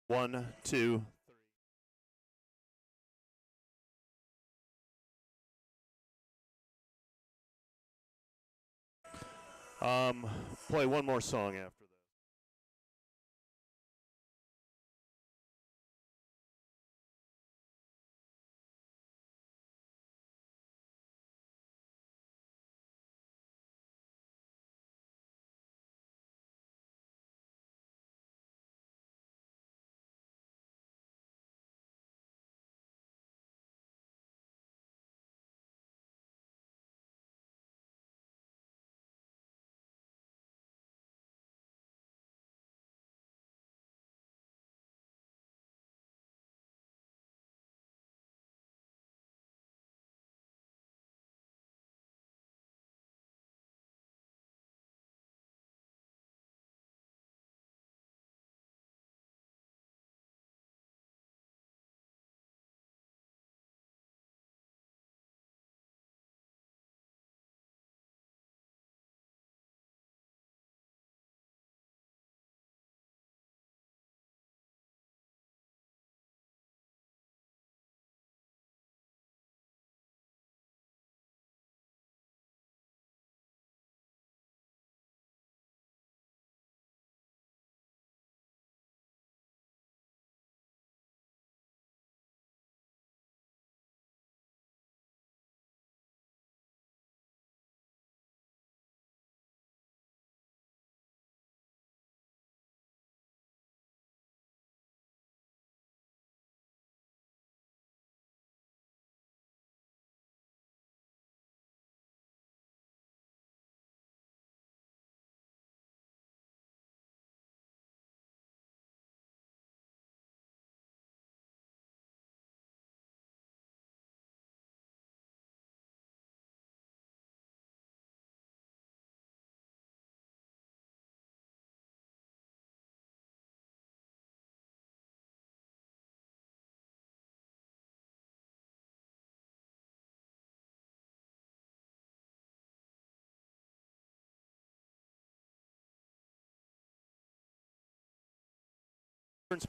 1, 2, 3. Play one more song after this.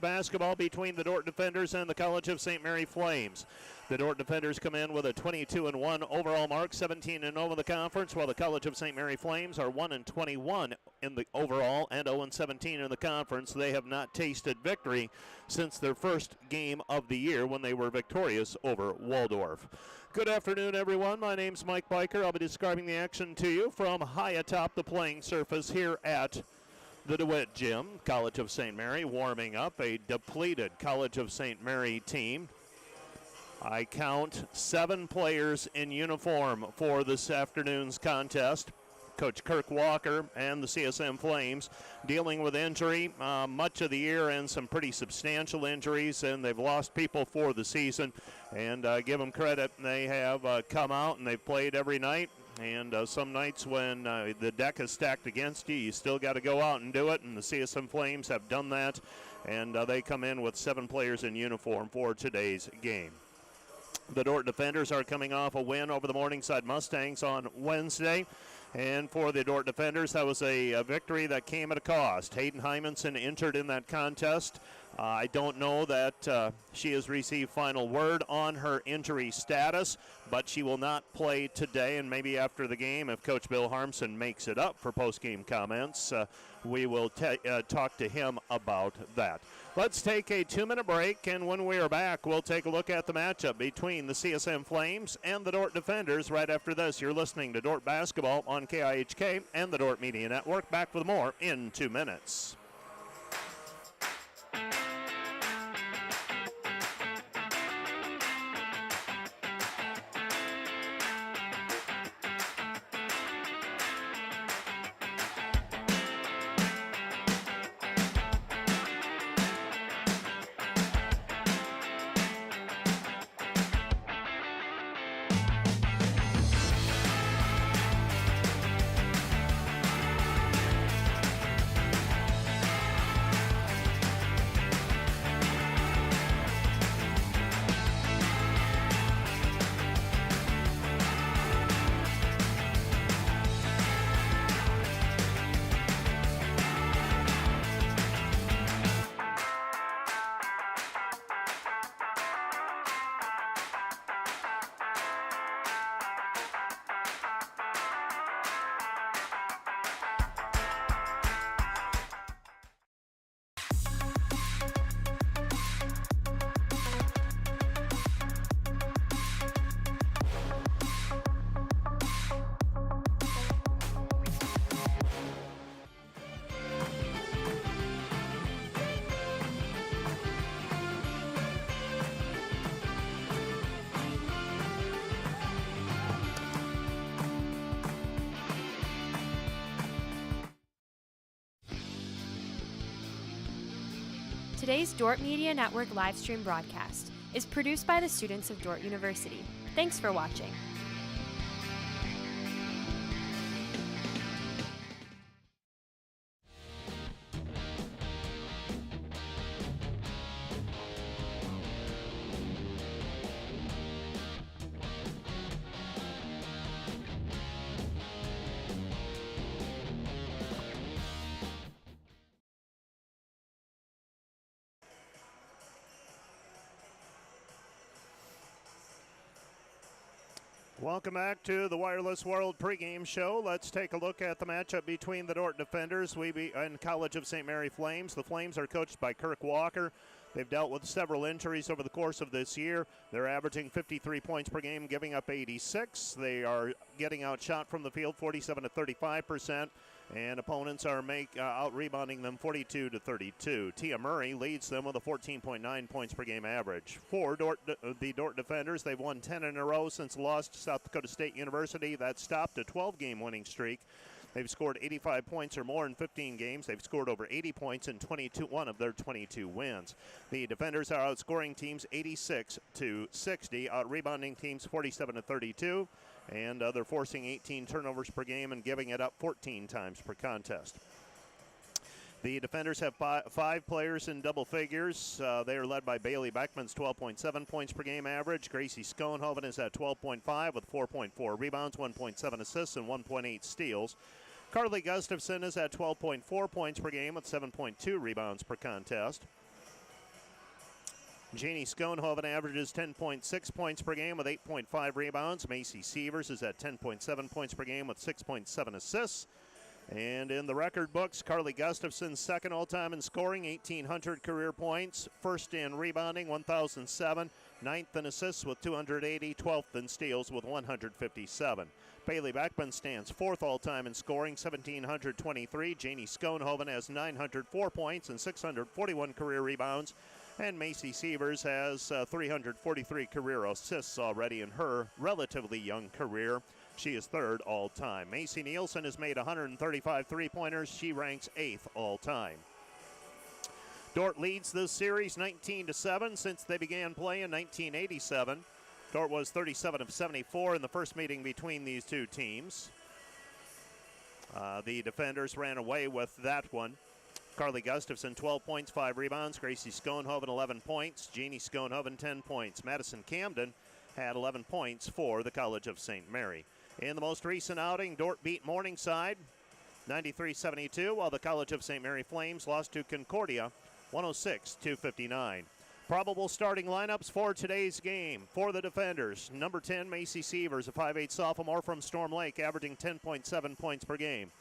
Basketball between the Dordt Defenders and the College of St. Mary Flames. The Dordt Defenders come in with a 22-1 overall mark, 17-0 in the conference, while the College of St. Mary Flames are 1-21 in the overall and 0-17 in the conference. They have not tasted victory since their first game of the year when they were victorious over Waldorf. Good afternoon, everyone. My name's Mike Biker. I'll be describing the action to you from high atop the playing surface here at the DeWitt Gym. College of St. Mary warming up, a depleted College of St. Mary team. I count 7 players in uniform for this afternoon's contest. Coach Kirk Walker and the CSM Flames dealing with injury much of the year and some pretty substantial injuries, and they've lost people for the season. And give them credit, they have come out and they've played every night. And some nights when the deck is stacked against you, you still got to go out and do it, and the CSM Flames have done that, and they come in with 7 players in uniform for today's game. The Dordt Defenders are coming off a win over the Morningside Mustangs on Wednesday. And for the Dordt Defenders, that was a victory that came at a cost. Hayden Hymanson injured in that contest. I don't know that she has received final word on her injury status, but she will not play today. And maybe after the game, if Coach Bill Harmson makes it up for post-game comments, we will talk to him about that. Let's take a 2-minute break, and when we are back, we'll take a look at the matchup between the CSM Flames and the Dordt Defenders. Right after this, you're listening to Dordt Basketball on KIHK and the Dordt Media Network. Back with more in 2 minutes. Today's Dordt Media Network livestream broadcast is produced by the students of Dordt University. Thanks for watching. Welcome back to the Wireless World pregame show. Let's take a look at the matchup between the Dordt Defenders and College of St. Mary Flames. The Flames are coached by Kirk Walker. They've dealt with several injuries over the course of this year. They're averaging 53 points per game, giving up 86. They are getting outshot from the field 47 to 35%. And opponents are out-rebounding them 42 to 32. Tia Murray leads them with a 14.9 points per game average. For the Dordt Defenders, they've won 10 in a row since the loss to South Dakota State University. That stopped a 12-game winning streak. They've scored 85 points or more in 15 games. They've scored over 80 points in 21 of their 22 wins. The Defenders are outscoring teams 86 to 60, out-rebounding teams 47 to 32. And they're forcing 18 turnovers per game and giving it up 14 times per contest. The Defenders have five players in double figures. They are led by Bailey Beckman's 12.7 points per game average. Gracie Schoenhoven is at 12.5 with 4.4 rebounds, 1.7 assists, and 1.8 steals. Carly Gustafson is at 12.4 points per game with 7.2 rebounds per contest. Janie Schoenhoven averages 10.6 points per game with 8.5 rebounds. Macy Sievers is at 10.7 points per game with 6.7 assists. And in the record books, Carly Gustafson second all-time in scoring, 1,800 career points. First in rebounding, 1,007. Ninth in assists with 280. 12th in steals with 157. Bailey Beckman stands fourth all-time in scoring, 1,723. Janie Schoenhoven has 904 points and 641 career rebounds. And Macy Sievers has 343 career assists already in her relatively young career. She is third all-time. Macy Nielsen has made 135 three-pointers. She ranks eighth all-time. Dordt leads this series 19-7 since they began play in 1987. Dordt was 37 of 74 in the first meeting between these two teams. The Defenders ran away with that one. Carly Gustafson, 12 points, 5 rebounds. Gracie Schoenhoven, 11 points. Jeannie Schoenhoven, 10 points. Madison Camden had 11 points for the College of St. Mary. In the most recent outing, Dordt beat Morningside 93-72, while the College of St. Mary Flames lost to Concordia 106-59. Probable starting lineups for today's game. For the Defenders, number 10, Macy Sievers, a 5'8 sophomore from Storm Lake, averaging 10.7 points per game.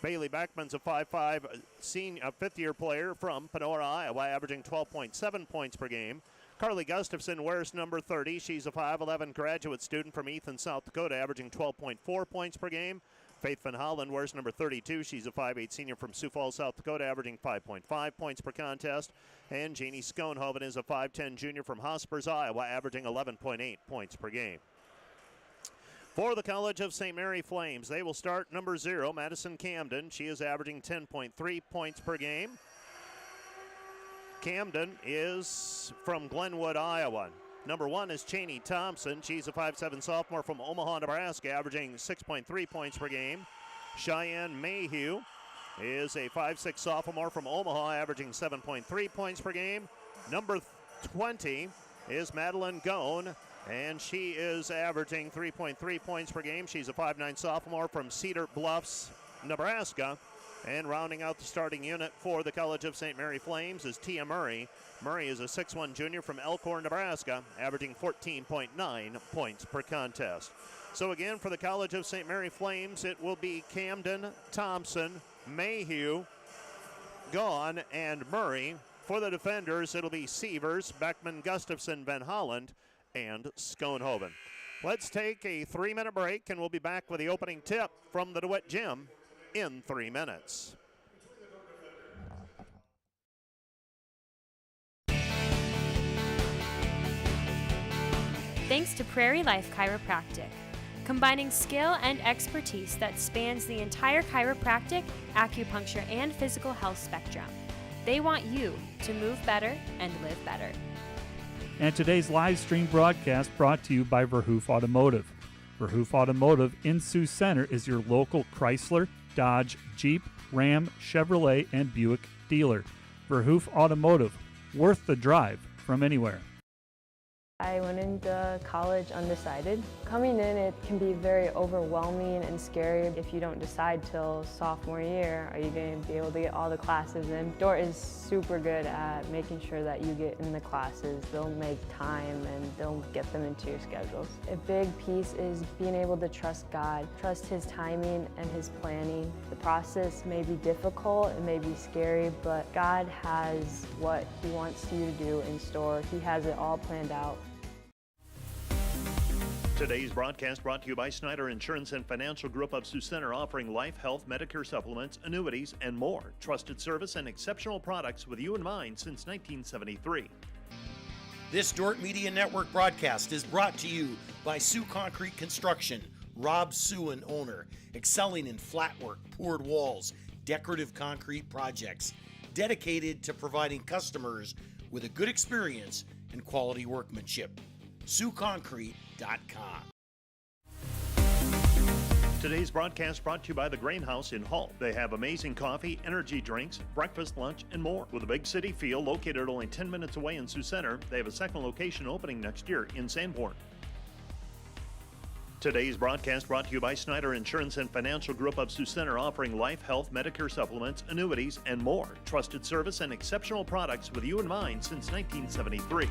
Bailey Beckman's a 5'5 fifth-year player from Panora, Iowa, averaging 12.7 points per game. Carly Gustafson wears number 30. She's a 5'11 graduate student from Ethan, South Dakota, averaging 12.4 points per game. Faith Van Hollen wears number 32. She's a 5'8 senior from Sioux Falls, South Dakota, averaging 5.5 points per contest. And Janie Schoenhoven is a 5'10 junior from Hospers, Iowa, averaging 11.8 points per game. For the College of St. Mary Flames, they will start number 0, Madison Camden. She is averaging 10.3 points per game. Camden is from Glenwood, Iowa. Number 1 is Cheney Thompson. She's a 5'7 sophomore from Omaha, Nebraska, averaging 6.3 points per game. Cheyenne Mayhew is a 5'6 sophomore from Omaha, averaging 7.3 points per game. Number 20 is Madeline Gone, and she is averaging 3.3 points per game. She's a 5'9 sophomore from Cedar Bluffs, Nebraska. And rounding out the starting unit for the College of St. Mary Flames is Tia Murray. Murray is a 6'1 junior from Elkhorn, Nebraska, averaging 14.9 points per contest. So again, for the College of St. Mary Flames, it will be Camden, Thompson, Mayhew, Gone, and Murray. For the Defenders, it'll be Sievers, Beckman, Gustafson, Van Holland, and Schoenhoven. Let's take a 3-minute break, and we'll be back with the opening tip from the DeWitt Gym in 3 minutes. Thanks to Prairie Life Chiropractic, combining skill and expertise that spans the entire chiropractic, acupuncture, and physical health spectrum. They want you to move better and live better. And today's live stream broadcast brought to you by Verhoof Automotive. Verhoof Automotive in Sioux Center is your local Chrysler, Dodge, Jeep, Ram, Chevrolet, and Buick dealer. Verhoof Automotive, worth the drive from anywhere. I went into college undecided. Coming in, it can be very overwhelming and scary. If you don't decide till sophomore year, are you going to be able to get all the classes in? Dordt is super good at making sure that you get in the classes. They'll make time and they'll get them into your schedules. A big piece is being able to trust God, trust His timing and His planning. The process may be difficult, it may be scary, but God has what He wants you to do in store. He has it all planned out. Today's broadcast brought to you by Snyder Insurance and Financial Group of Sioux Center, offering life, health, Medicare supplements, annuities, and more. Trusted service and exceptional products with you in mind since 1973. This Dordt Media Network broadcast is brought to you by Sioux Concrete Construction, Rob Suen, owner, excelling in flat work, poured walls, decorative concrete projects, dedicated to providing customers with a good experience and quality workmanship. SiouxConcrete.com. Today's broadcast brought to you by the Grain House in Hull. They have amazing coffee, energy drinks, breakfast, lunch, and more. With a big city feel, located only 10 minutes away in Sioux Center, they have a second location opening next year in Sanborn. Today's broadcast brought to you by Snyder Insurance and Financial Group of Sioux Center, offering life, health, Medicare supplements, annuities, and more. Trusted service and exceptional products with you in mind since 1973.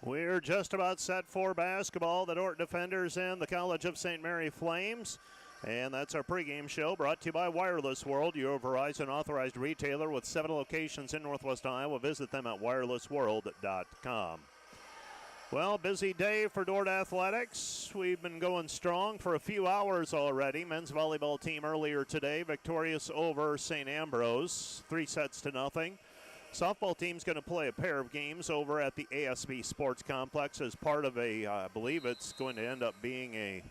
We're just about set for basketball. The Dordt Defenders and the College of St. Mary Flames. And that's our pregame show brought to you by Wireless World, your Verizon authorized retailer with 7 locations in Northwest Iowa. Visit them at wirelessworld.com. Well, busy day for Dordt Athletics. We've been going strong for a few hours already. Men's volleyball team earlier today victorious over St. Ambrose, 3-0. Softball team's going to play a pair of games over at the ASB Sports Complex as part of I believe it's going to end up being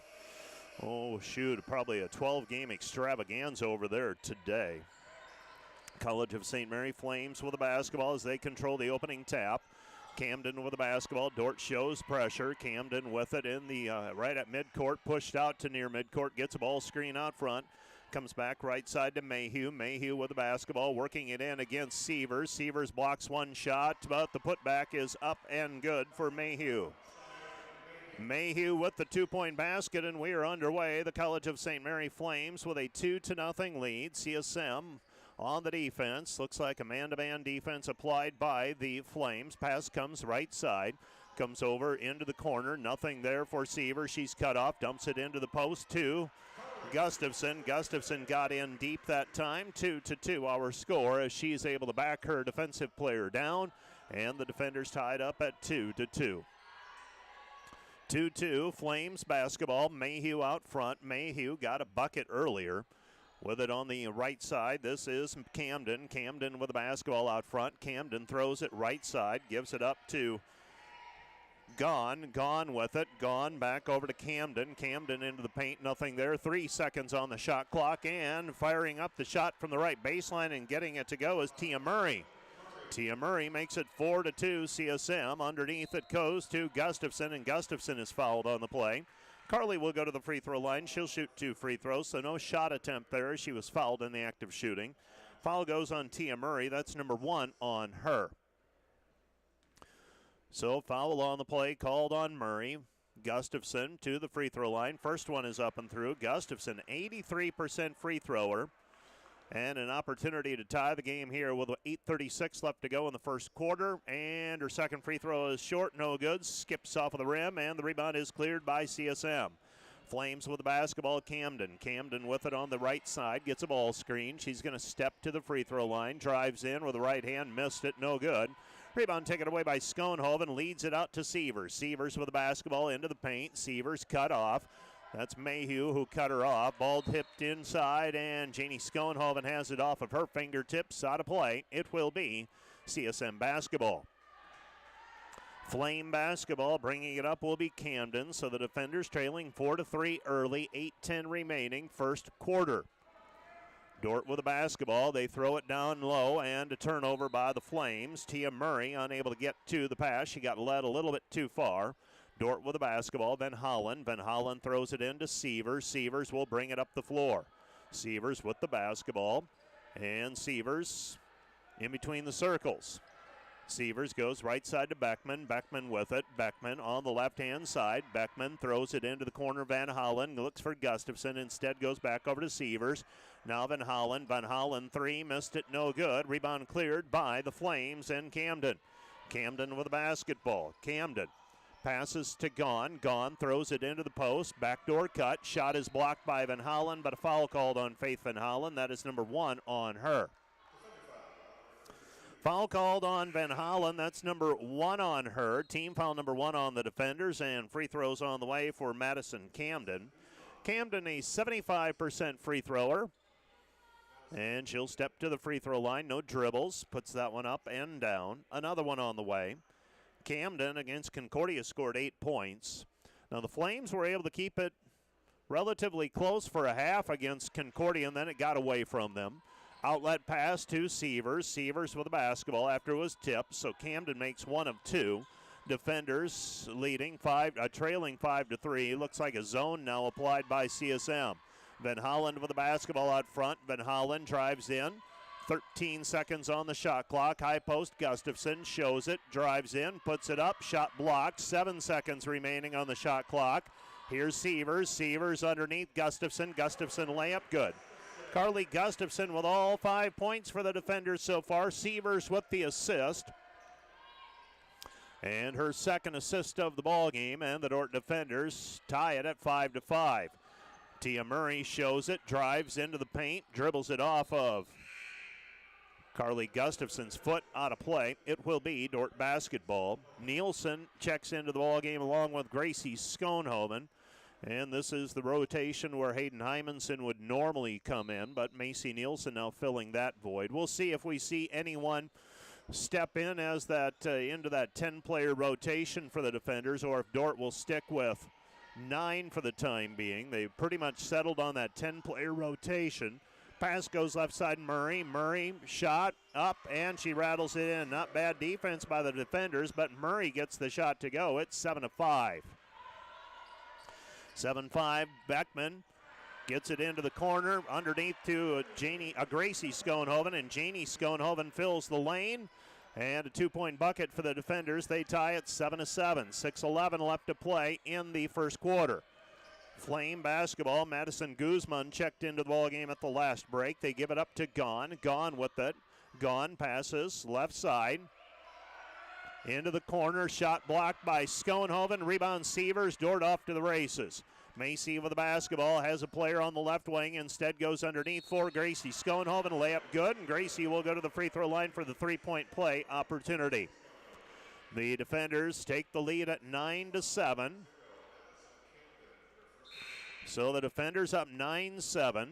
probably a 12-game extravaganza over there today. College of St. Mary Flames with the basketball as they control the opening tap. Camden with the basketball. Dordt shows pressure. Camden with it in the right at midcourt, pushed out to near midcourt, gets a ball screen out front. Comes back right side to Mayhew. Mayhew with the basketball, working it in against Sievers. Sievers blocks one shot, but the putback is up and good for Mayhew. Mayhew with the 2-point basket, and we are underway. The College of St. Mary Flames with a 2-0 lead. CSM on the defense. Looks like a man-to-man defense applied by the Flames. Pass comes right side. Comes over into the corner. Nothing there for Sievers. She's cut off. Dumps it into the post. Gustafson. Gustafson got in deep that time. 2-2 our score as she's able to back her defensive player down. And the defenders tied up at 2-2. 2-2 Flames basketball. Mayhew out front. Mayhew got a bucket earlier. With it on the right side, this is Camden. Camden with the basketball out front. Camden throws it right side. Gives it up to Gone with it. Gone back over to Camden. Camden into the paint. Nothing there. 3 seconds on the shot clock. And firing up the shot from the right baseline and getting it to go is Tia Murray. Tia Murray makes it 4-2 CSM. Underneath it goes to Gustafson, and Gustafson is fouled on the play. Carly will go to the free throw line. She'll shoot 2 free throws, so no shot attempt there. She was fouled in the act of shooting. Foul goes on Tia Murray. That's number 1 on her. So foul on the play called on Murray. Gustafson to the free throw line. First one is up and through. Gustafson, 83% free thrower. And an opportunity to tie the game here with 8:36 left to go in the first quarter. And her second free throw is short, no good. Skips off of the rim, and the rebound is cleared by CSM. Flames with the basketball, Camden. Camden with it on the right side, gets a ball screen. She's going to step to the free throw line, drives in with the right hand, missed it, no good. Rebound taken away by Schoenhoven, leads it out to Sievers. Sievers with the basketball into the paint. Sievers cut off. That's Mayhew who cut her off. Ball tipped inside, and Janie Schoenhoven has it off of her fingertips out of play. It will be CSM basketball. Flame basketball, bringing it up will be Camden. So the defenders trailing 4-3 early, 8:10 remaining, first quarter. Dordt with the basketball. They throw it down low, and a turnover by the Flames. Tia Murray unable to get to the pass. She got led a little bit too far. Dordt with the basketball. Van Hollen. Van Hollen throws it into Sievers. Sievers will bring it up the floor. Sievers with the basketball. And Sievers in between the circles. Sievers goes right side to Beckman. Beckman with it. Beckman on the left-hand side. Beckman throws it into the corner. Van Hollen looks for Gustafson. Instead goes back over to Sievers. Now Van Hollen. Van Hollen 3. Missed it. No good. Rebound cleared by the Flames and Camden. Camden with the basketball. Camden passes to Gahn. Gahn throws it into the post. Backdoor cut. Shot is blocked by Van Hollen, but a foul called on Faith Van Hollen. That is number 1 on her. Foul called on Van Hollen. That's number 1 on her. Team foul number 1 on the defenders, and free throws on the way for Madison Camden. Camden, a 75% free thrower. And she'll step to the free throw line. No dribbles. Puts that one up and down. Another one on the way. Camden against Concordia scored 8 points. Now the Flames were able to keep it relatively close for a half against Concordia, and then it got away from them. Outlet pass to Sievers. Sievers with the basketball after it was tipped, so Camden makes 1 of 2. Defenders leading trailing 5-3. Looks like a zone now applied by CSM. Van Hollen with the basketball out front. Van Hollen drives in. 13 seconds on the shot clock. High post, Gustafson shows it, drives in, puts it up, shot blocked. 7 seconds remaining on the shot clock. Here's Sievers. Sievers underneath Gustafson. Gustafson layup, good. Carly Gustafson with all 5 points for the defenders so far. Sievers with the assist. And her second assist of the ball game, and the Dordt defenders tie it at 5-5. Tia Murray shows it, drives into the paint, dribbles it off of Carly Gustafson's foot out of play. It will be Dordt basketball. Nielsen checks into the ball game along with Gracie Schoenhoven. And this is the rotation where Hayden Hymanson would normally come in, but Macy Nielsen now filling that void. We'll see if we see anyone step in as that into that 10-player rotation for the defenders, or if Dordt will stick with 9 for the time being. They've pretty much settled on that 10-player rotation. Pass goes left side, Murray. Murray shot up, and she rattles it in. Not bad defense by the defenders, but Murray gets the shot to go. It's 7-5. 7-5, Beckman gets it into the corner, underneath to Gracie Schoenhoven, and Janie Schoenhoven fills the lane. And a 2-point bucket for the defenders. They tie at 7-7. 6:11 left to play in the first quarter. Flame basketball. Madison Guzman checked into the ball game at the last break. They give it up to Gahn. Gahn with it. Gahn passes left side. Into the corner. Shot blocked by Schoenhoven. Rebound Sievers. Dordt off to the races. Macy with the basketball has a player on the left wing. Instead goes underneath for Gracie Schoenhoven. Layup good, and Gracie will go to the free throw line for the 3-point play opportunity. The defenders take the lead at 9-7. So the defenders up 9-7.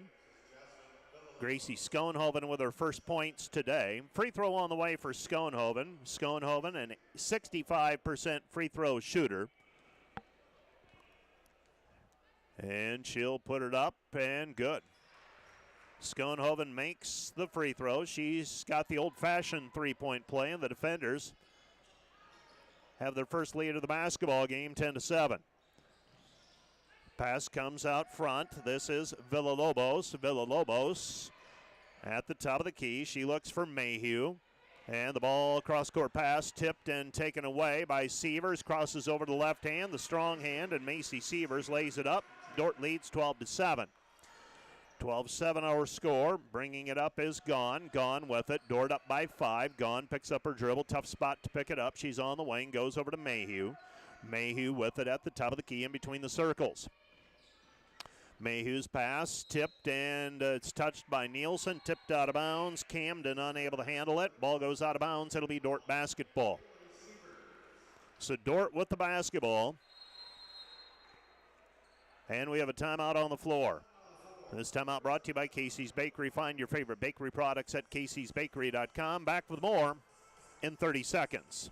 Gracie Schoenhoven with her first points today. Free throw on the way for Schoenhoven. Schoenhoven, a 65% free throw shooter. And she'll put it up, and good. Schoenhoven makes the free throw. She's got the old-fashioned 3-point play, and the defenders have their first lead of the basketball game, 10-7. Pass comes out front. This is Villalobos. Villalobos at the top of the key. She looks for Mayhew. And the ball cross-court pass tipped and taken away by Sievers. Crosses over to the left hand, the strong hand, and Macy Sievers lays it up. Dordt leads 12-7. 12-7 our score. Bringing it up is Gone. Gone with it. Dordt up by 5. Gone picks up her dribble. Tough spot to pick it up. She's on the wing. Goes over to Mayhew. Mayhew with it at the top of the key in between the circles. Mayhew's pass tipped, and it's touched by Nielsen. Tipped out of bounds. Camden unable to handle it. Ball goes out of bounds. It'll be Dordt basketball. So Dordt with the basketball. And we have a timeout on the floor. This timeout brought to you by Casey's Bakery. Find your favorite bakery products at caseysbakery.com. Back with more in 30 seconds.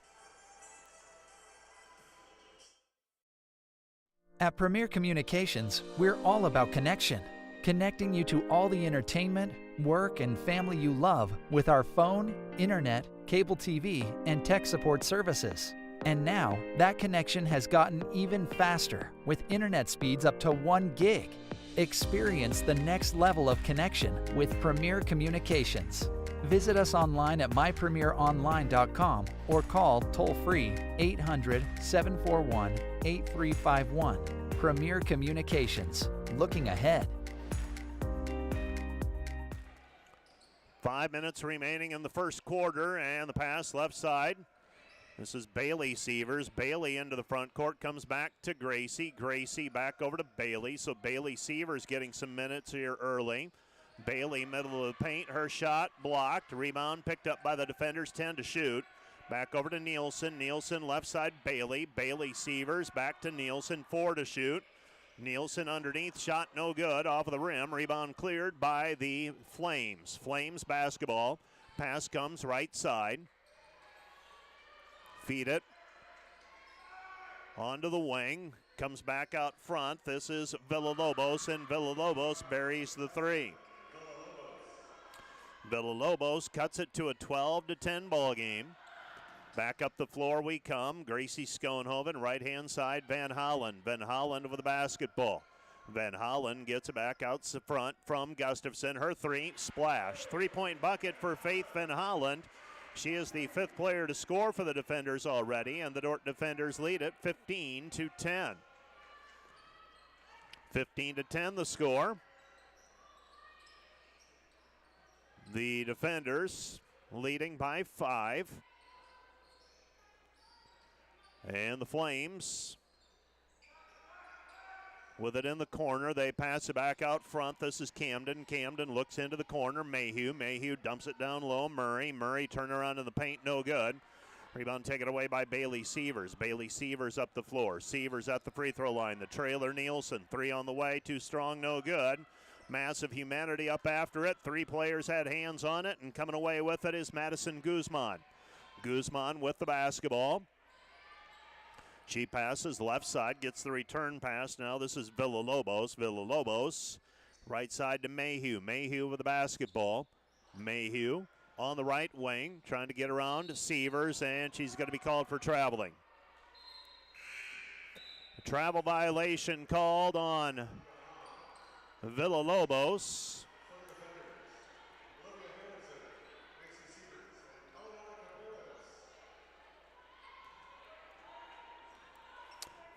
At Premier Communications, we're all about connection. Connecting you to all the entertainment, work, and family you love with our phone, internet, cable TV, and tech support services. And now, that connection has gotten even faster with internet speeds up to 1 gig. Experience the next level of connection with Premier Communications. Visit us online at mypremieronline.com or call toll-free 800-741-8351. Premier Communications. Looking ahead. 5 minutes remaining in the first quarter, and the pass left side. This is Bailey Sievers. Bailey into the front court, comes back to Gracie. Gracie back over to Bailey. So Bailey Sievers getting some minutes here early. Bailey middle of the paint. Her shot blocked. Rebound picked up by the defenders. 10 to shoot. Back over to Nielsen. Nielsen left side Bailey. Bailey Sievers back to Nielsen. 4 to shoot. Nielsen underneath. Shot no good. Off of the rim. Rebound cleared by the Flames. Flames basketball. Pass comes right side. Feed it onto the wing. Comes back out front. This is Villalobos, and Villalobos buries the 3. Villalobos cuts it to a 12-10 ball game. Back up the floor we come. Gracie Schoenhoven, right-hand side, Van Hollen. Van Hollen with the basketball. Van Hollen gets it back out front from Gustafson. Her 3, splash. 3-point bucket for Faith Van Hollen. She is the 5th player to score for the defenders already, and the Dordt defenders lead it 15-10. 15-10 the score. The defenders leading by 5. And the Flames with it in the corner. They pass it back out front. This is Camden. Camden looks into the corner. Mayhew. Mayhew dumps it down low. Murray. Murray turn around in the paint. No good. Rebound taken away by Bailey Sievers. Bailey Sievers up the floor. Sievers at the free throw line. The trailer Nielsen. 3 on the way. Too strong. No good. Massive humanity up after it. 3 players had hands on it, and coming away with it is Madison Guzman. Guzman with the basketball. She passes left side, gets the return pass. Now this is Villalobos. Villalobos, right side to Mayhew. Mayhew with the basketball. Mayhew on the right wing, trying to get around to Sievers, and she's going to be called for traveling. A travel violation called on Villalobos.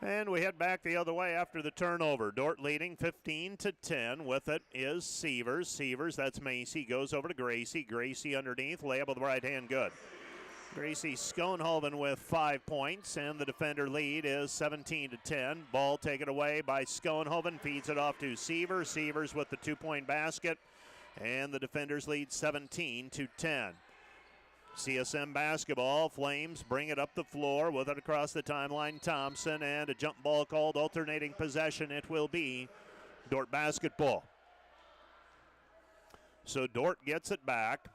And we head back the other way after the turnover. Dordt leading 15-10. With it is Sievers. Sievers, that's Macy, goes over to Gracie. Gracie underneath, layup with the right hand, good. Gracie Schoenhoven with 5 points, and the defender lead is 17-10. Ball taken away by Schoenhoven, feeds it off to Sievers. Sievers with the 2-point basket, and the defenders lead 17-10. CSM basketball. Flames bring it up the floor with it across the timeline. Thompson, and a jump ball called alternating possession. It will be Dordt basketball. So Dordt gets it back.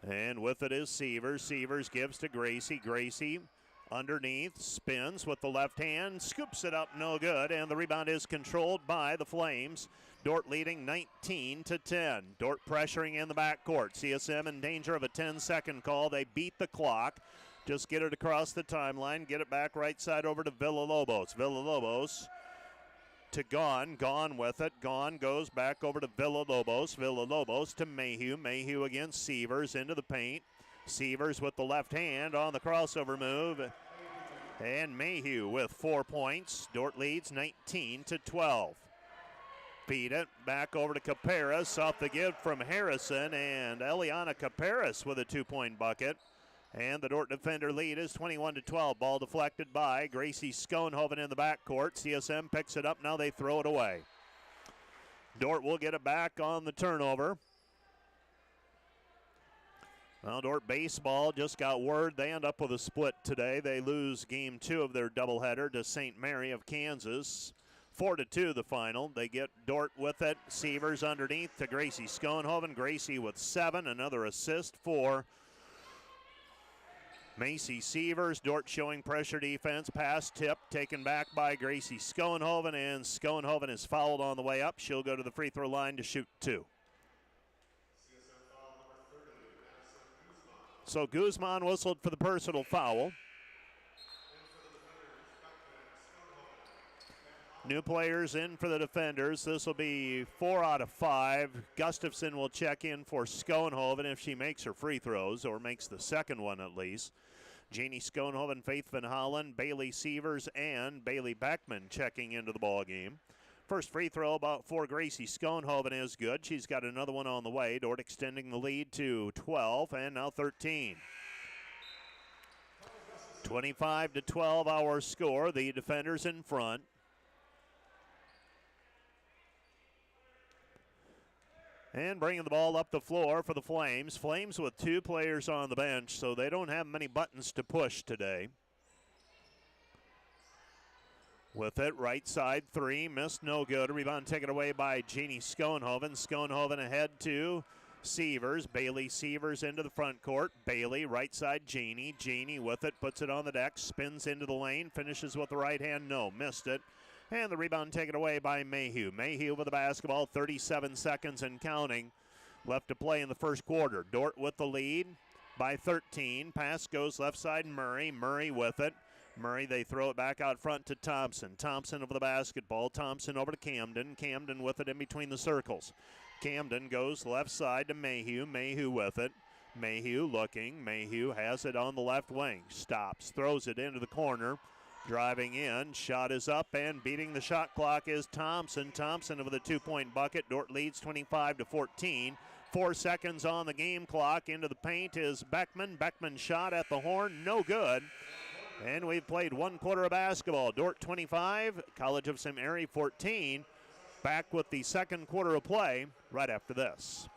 And with it is Sievers. Sievers gives to Gracie. Gracie underneath, spins with the left hand, scoops it up, no good, and the rebound is controlled by the Flames. Dordt leading 19-10. Dordt pressuring in the backcourt. CSM in danger of a 10-second call. They beat the clock. Just get it across the timeline. Get it back right side over to Villalobos. Villalobos to Gone. Gone with it. Gone goes back over to Villalobos. Villalobos to Mayhew. Mayhew against Sievers into the paint. Sievers with the left hand on the crossover move. And Mayhew with 4 points. Dordt leads 19-12. Feed it back over to Caparis. Off the give from Harrison. And Eliana Caparis with a 2-point bucket. And the Dordt defender lead is 21-12. Ball deflected by Gracie Schoenhoven in the backcourt. CSM picks it up. Now they throw it away. Dordt will get it back on the turnover. Well, Dordt baseball just got word they end up with a split today. They lose game 2 of their doubleheader to St. Mary of Kansas. 4-2 the final. They get Dordt with it. Sievers underneath to Gracie Schoenhoven. Gracie with 7. Another assist for Macy Sievers. Dordt showing pressure defense. Pass tip taken back by Gracie Schoenhoven, and Schoenhoven is fouled on the way up. She'll go to the free throw line to shoot 2. So Guzman whistled for the personal foul. New players in for the defenders. This will be 4 out of 5. Gustafson will check in for Schoenhoven if she makes her free throws, or makes the second one at least. Janie Schoenhoven, Faith Van Hollen, Bailey Sievers, and Bailey Beckman checking into the ball game. First free throw for Gracie Schoenhoven is good. She's got another one on the way. Dordt extending the lead to 12 and now 13. 25-12 our score. The defenders in front. And bringing the ball up the floor for the Flames. Flames with 2 players on the bench, so they don't have many buttons to push today. With it, right side 3, missed, no good. Rebound taken away by Jeannie Schoenhoven. Schoenhoven ahead to Sievers. Bailey Sievers into the front court. Bailey, right side Jeannie. Jeannie with it, puts it on the deck, spins into the lane, finishes with the right hand, no, missed it. And the rebound taken away by Mayhew. Mayhew with the basketball, 37 seconds and counting left to play in the first quarter. Dordt with the lead by 13. Pass goes left side, Murray. Murray with it. Murray, they throw it back out front to Thompson. Thompson over the basketball. Thompson over to Camden. Camden with it in between the circles. Camden goes left side to Mayhew. Mayhew with it. Mayhew looking. Mayhew has it on the left wing. Stops. Throws it into the corner. Driving in. Shot is up, and beating the shot clock is Thompson. Thompson with a 2-point bucket. Dordt leads 25-14. 4 seconds on the game clock. Into the paint is Beckman. Beckman shot at the horn. No good. And we've played 1 quarter of basketball. Dordt 25, College of St. Mary 14. Back with the second quarter of play right after this.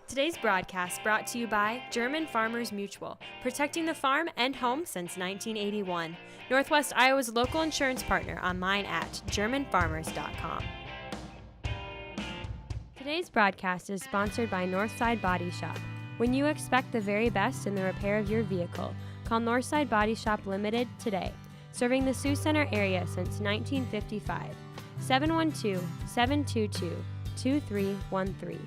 Today's broadcast brought to you by German Farmers Mutual, protecting the farm and home since 1981. Northwest Iowa's local insurance partner, online at germanfarmers.com. Today's broadcast is sponsored by Northside Body Shop. When you expect the very best in the repair of your vehicle, call Northside Body Shop Limited today, serving the Sioux Center area since 1955. 712-722-2313.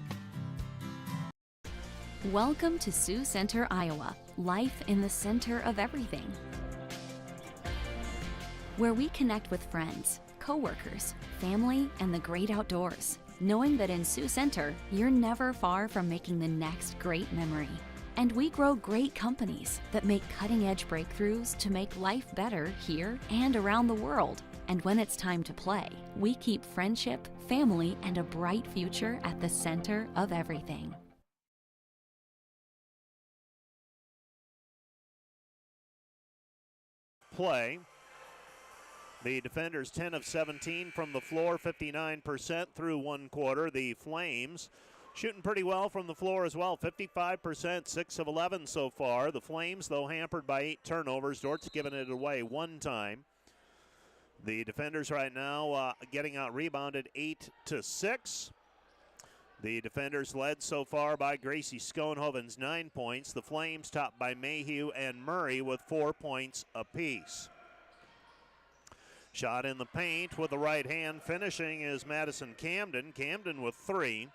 Welcome to Sioux Center, Iowa. Life in the center of everything. Where we connect with friends, coworkers, family, and the great outdoors. Knowing that in Sioux Center, you're never far from making the next great memory. And we grow great companies that make cutting-edge breakthroughs to make life better here and around the world. And when it's time to play, we keep friendship, family, and a bright future at the center of everything. Play. The defenders 10 of 17 from the floor, 59% through 1 quarter. The Flames shooting pretty well from the floor as well, 55%, 6 of 11 so far. The Flames, though, hampered by 8 turnovers. Dordt's given it away 1 time. The defenders right now getting out rebounded 8-6. The defenders led so far by Gracie Schoenhoven's 9 points. The Flames topped by Mayhew and Murray with 4 points apiece. Shot in the paint with the right hand finishing is Madison Camden. Camden with 3.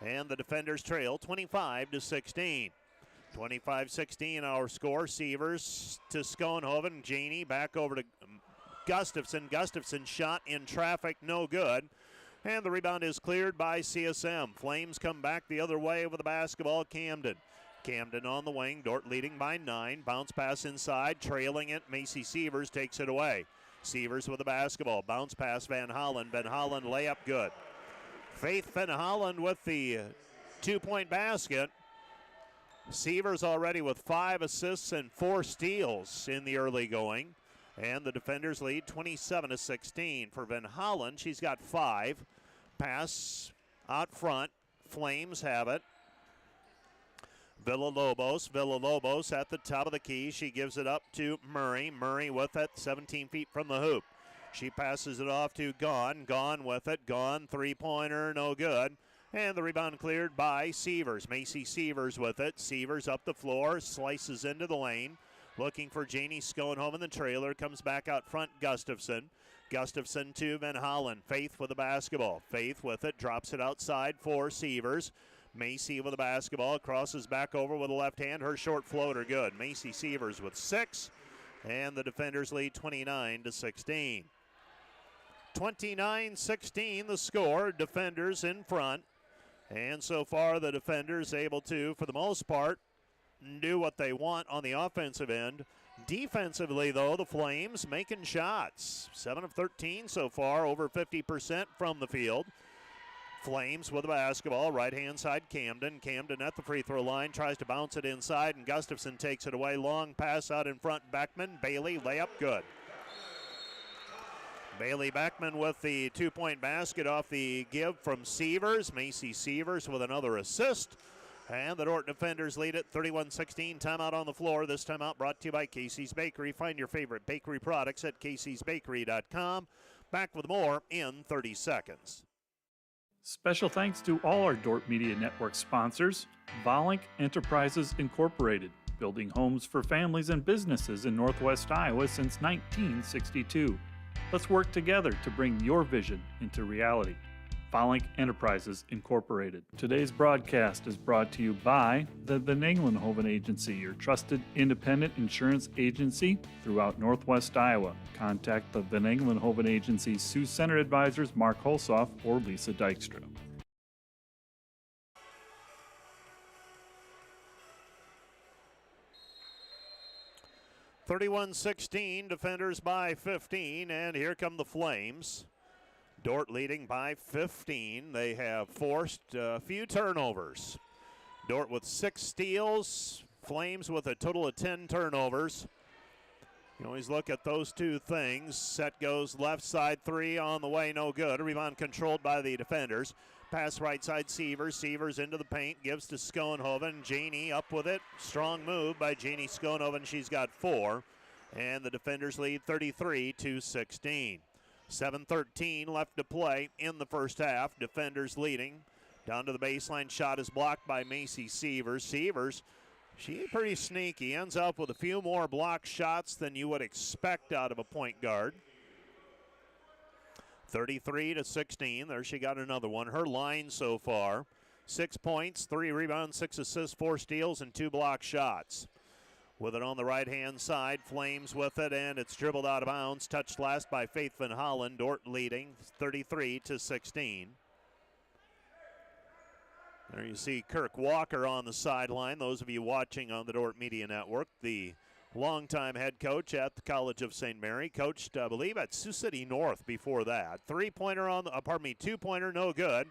and the defenders trail 25-16. 25-16 our score. Sievers to Schoenhoven. Janey back over to Gustafson. Gustafson shot in traffic, no good. And the rebound is cleared by CSM. Flames come back the other way with the basketball. Camden. Camden on the wing. Dordt leading by 9. Bounce pass inside. Trailing it. Macy Sievers takes it away. Sievers with the basketball. Bounce pass Van Hollen. Van Hollen layup good. Faith Van Hollen with the 2-point basket. Sievers already with 5 assists and 4 steals in the early going. And the defenders lead 27-16. For Van Hollen, she's got 5. Pass out front. Flames have it. Villalobos at the top of the key. She gives it up to Murray. Murray with it, 17 feet from the hoop. She passes it off to Gone. Gone with it. Gone, three-pointer, no good. And the rebound cleared by Sievers. Macy Sievers with it. Sievers up the floor, slices into the lane. Looking for Janey Schoenhoven, the trailer. Comes back out front, Gustafson. Gustafson to Van Hollen. Faith with the basketball. Faith with it, drops it outside for Sievers. Macy with the basketball, crosses back over with the left hand. Her short floater good. Macy Sievers with 6. And the defenders lead 29-16. 29-16 the score. Defenders in front. And so far the defenders able to, for the most part, do what they want on the offensive end. Defensively, though, the Flames making shots. 7 of 13 so far, over 50% from the field. Flames with the basketball, right-hand side, Camden. Camden at the free throw line, tries to bounce it inside, and Gustafson takes it away. Long pass out in front, Beckman. Bailey, layup good. Bailey Beckman with the 2-point basket off the give from Sievers. Macy Sievers with another assist. And the Dordt defenders lead it 31-16. Timeout on the floor. This timeout brought to you by Casey's Bakery. Find your favorite bakery products at caseysbakery.com. Back with more in 30 seconds. Special thanks to all our Dordt Media Network sponsors. Volink Enterprises Incorporated, building homes for families and businesses in Northwest Iowa since 1962. Let's work together to bring your vision into reality. Volink Enterprises Incorporated. Today's broadcast is brought to you by the Van Engelenhoven Agency, your trusted independent insurance agency throughout Northwest Iowa. Contact the Van Engelenhoven Agency's Sioux Center advisors Mark Holsoff or Lisa Dykstra. (31-16), defenders by 15, and here come the Flames. Dordt leading by 15. They have forced a few turnovers. Dordt with 6 steals. Flames with a total of 10 turnovers. You always look at those two things. Set goes left side 3 on the way, no good. A rebound controlled by the defenders. Pass right side Sievers. Sievers into the paint, gives to Schoenhoven. Janey up with it. Strong move by Janey Schoenhoven. She's got 4. And the defenders lead 33-16. 7:13 left to play in the first half. Defenders leading. Down to the baseline. Shot is blocked by Macy Sievers. Sievers, she's pretty sneaky. Ends up with a few more block shots than you would expect out of a point guard. 33-16. There she got another one. Her line so far, 6 points, 3 rebounds, 6 assists, 4 steals, and 2 block shots. With it on the right-hand side, Flames with it, and it's dribbled out of bounds. Touched last by Faith Van Hollen. Dordt leading 33-16. There you see Kirk Walker on the sideline. Those of you watching on the Dordt Media Network, the longtime head coach at the College of St. Mary, coached, I believe, at Sioux City North before that. 2-pointer, no good.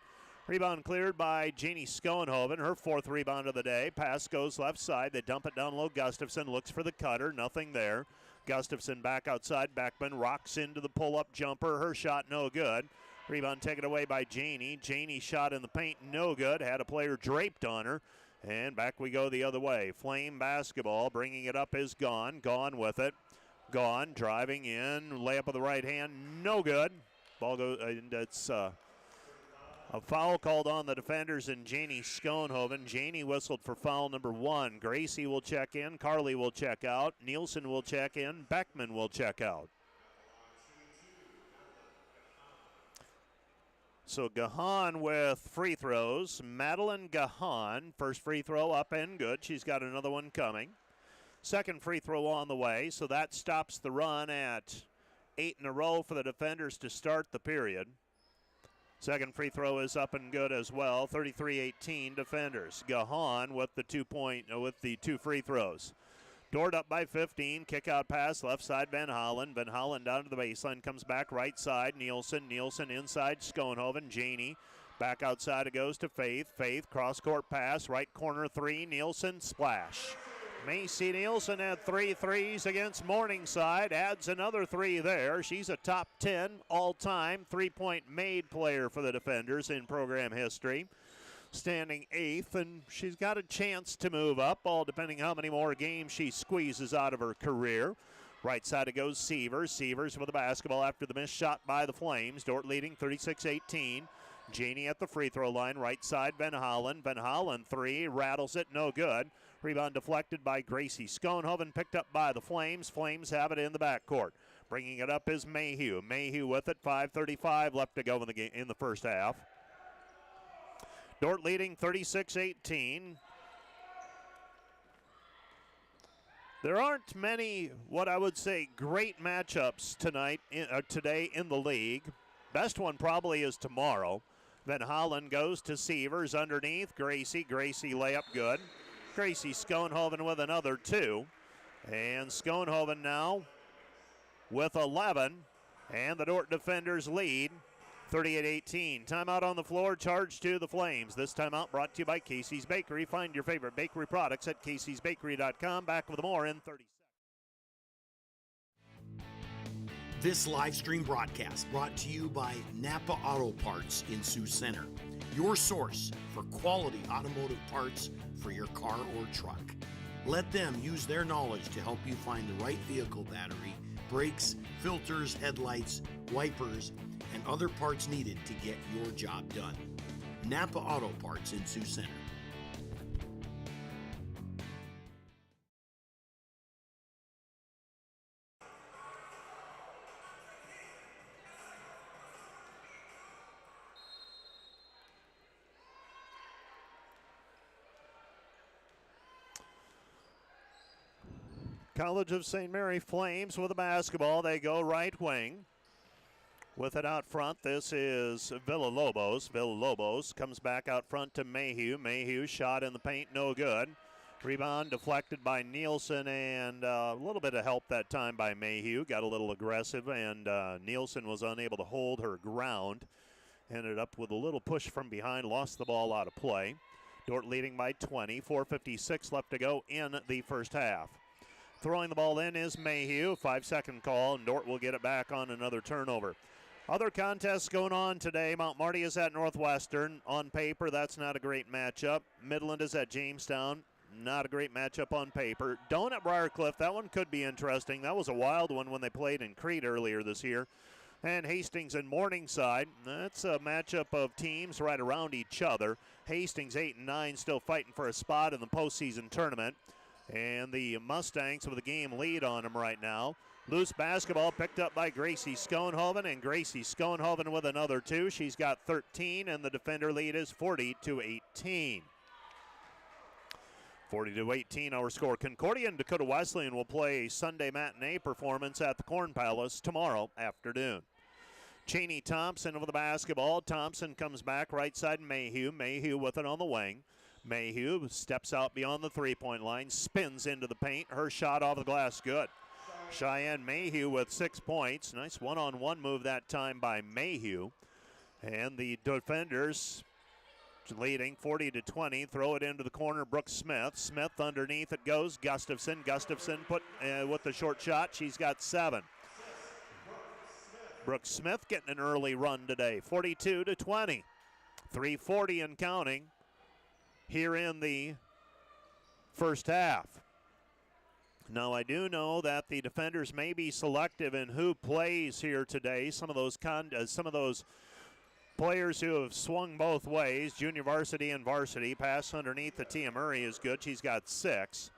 Rebound cleared by Janey Schoenhoven, her 4th rebound of the day. Pass goes left side. They dump it down low. Gustafson looks for the cutter. Nothing there. Gustafson back outside. Beckman rocks into the pull-up jumper. Her shot no good. Rebound taken away by Janey. Janey shot in the paint no good. Had a player draped on her. And back we go the other way. Flame basketball. Bringing it up is Gone. Gone with it. Gone driving in. Layup of the right hand. No good. Ball goes, and it's a foul called on the defenders and Janey Schoenhoven. Janey whistled for foul number 1. Gracie will check in. Carly will check out. Nielsen will check in. Beckman will check out. So Gahan with free throws. Madeline Gahan, first free throw up and good. She's got another one coming. Second free throw on the way, so that stops the run at 8 in a row for the defenders to start the period. Second free throw is up and good as well. 33-18 defenders. Gahan with the 2 free throws. Dordt up by 15. Kick out pass left side Van Hollen. Van Hollen down to the baseline. Comes back right side. Nielsen inside Schoenhoven. Janey back outside it goes to Faith. Faith cross court pass. Right corner three. Nielsen splash. Macy Nielsen had 3 threes against Morningside. Adds another 3 there. She's a top 10 all-time three-point made player for the defenders in program history. Standing 8th, and she's got a chance to move up, all depending how many more games she squeezes out of her career. Right side it goes Sievers. Sievers with the basketball after the missed shot by the Flames. Dordt leading 36-18. Janey at the free throw line. Right side Van Hollen. Van Hollen 3, rattles it, no good. Rebound deflected by Gracie Schoenhoven, picked up by the Flames. Flames have it in the backcourt. Bringing it up is Mayhew. Mayhew with it, 5:35 left to go in the game in the first half. Dordt leading 36-18. There aren't many, what I would say, great matchups today in the league. Best one probably is tomorrow. Van Hollen goes to Sievers underneath. Gracie layup good. Gracie Schoenhoven with another 2. And Schoenhoven now with 11. And the Dordt defenders lead 38-18. Timeout on the floor, charge to the Flames. This timeout brought to you by Casey's Bakery. Find your favorite bakery products at caseysbakery.com. Back with more in 30 seconds. This live stream broadcast brought to you by Napa Auto Parts in Sioux Center, your source for quality automotive parts for your car or truck. Let them use their knowledge to help you find the right vehicle battery, brakes, filters, headlights, wipers, and other parts needed to get your job done. Napa Auto Parts in Sioux Center. College of St. Mary Flames with the basketball. They go right wing. With it out front, this is Villalobos. Villalobos comes back out front to Mayhew. Mayhew shot in the paint, no good. Rebound deflected by Nielsen, and a little bit of help that time by Mayhew. Got a little aggressive, and Nielsen was unable to hold her ground. Ended up with a little push from behind, lost the ball out of play. Dordt leading by 20, 4:56 left to go in the first half. Throwing the ball in is Mayhew, 5-second call, and Dordt will get it back on another turnover. Other contests going on today. Mount Marty is at Northwestern. On paper, that's not a great matchup. Midland is at Jamestown. Not a great matchup on paper. Doan at Briarcliff, that one could be interesting. That was a wild one when they played in Crete earlier this year. And Hastings and Morningside, that's a matchup of teams right around each other. Hastings 8-9, still fighting for a spot in the postseason tournament. And the Mustangs with a game lead on them right now. Loose basketball picked up by Gracie Schoenhoven, and Gracie Schoenhoven with another 2. She's got 13, and the defender lead is 40-18. 40-18 our score. Concordia and Dakota Wesleyan will play a Sunday matinee performance at the Corn Palace tomorrow afternoon. Cheney Thompson with the basketball. Thompson comes back right side Mayhew. Mayhew with it on the wing. Mayhew steps out beyond the three-point line, spins into the paint. Her shot off the glass, good. Cheyenne Mayhew with 6 points. Nice one-on-one move that time by Mayhew. And the defenders leading 40-20. Throw it into the corner, Brooks Smith. Smith underneath it goes. Gustafson put with the short shot. She's got 7. Brooks Smith getting an early run today. 42-20. 3:40 and counting here in the first half. Now, I do know that the defenders may be selective in who plays here today. Some of those players who have swung both ways, junior varsity and varsity. Pass underneath the Tia Murray is good. She's got 6.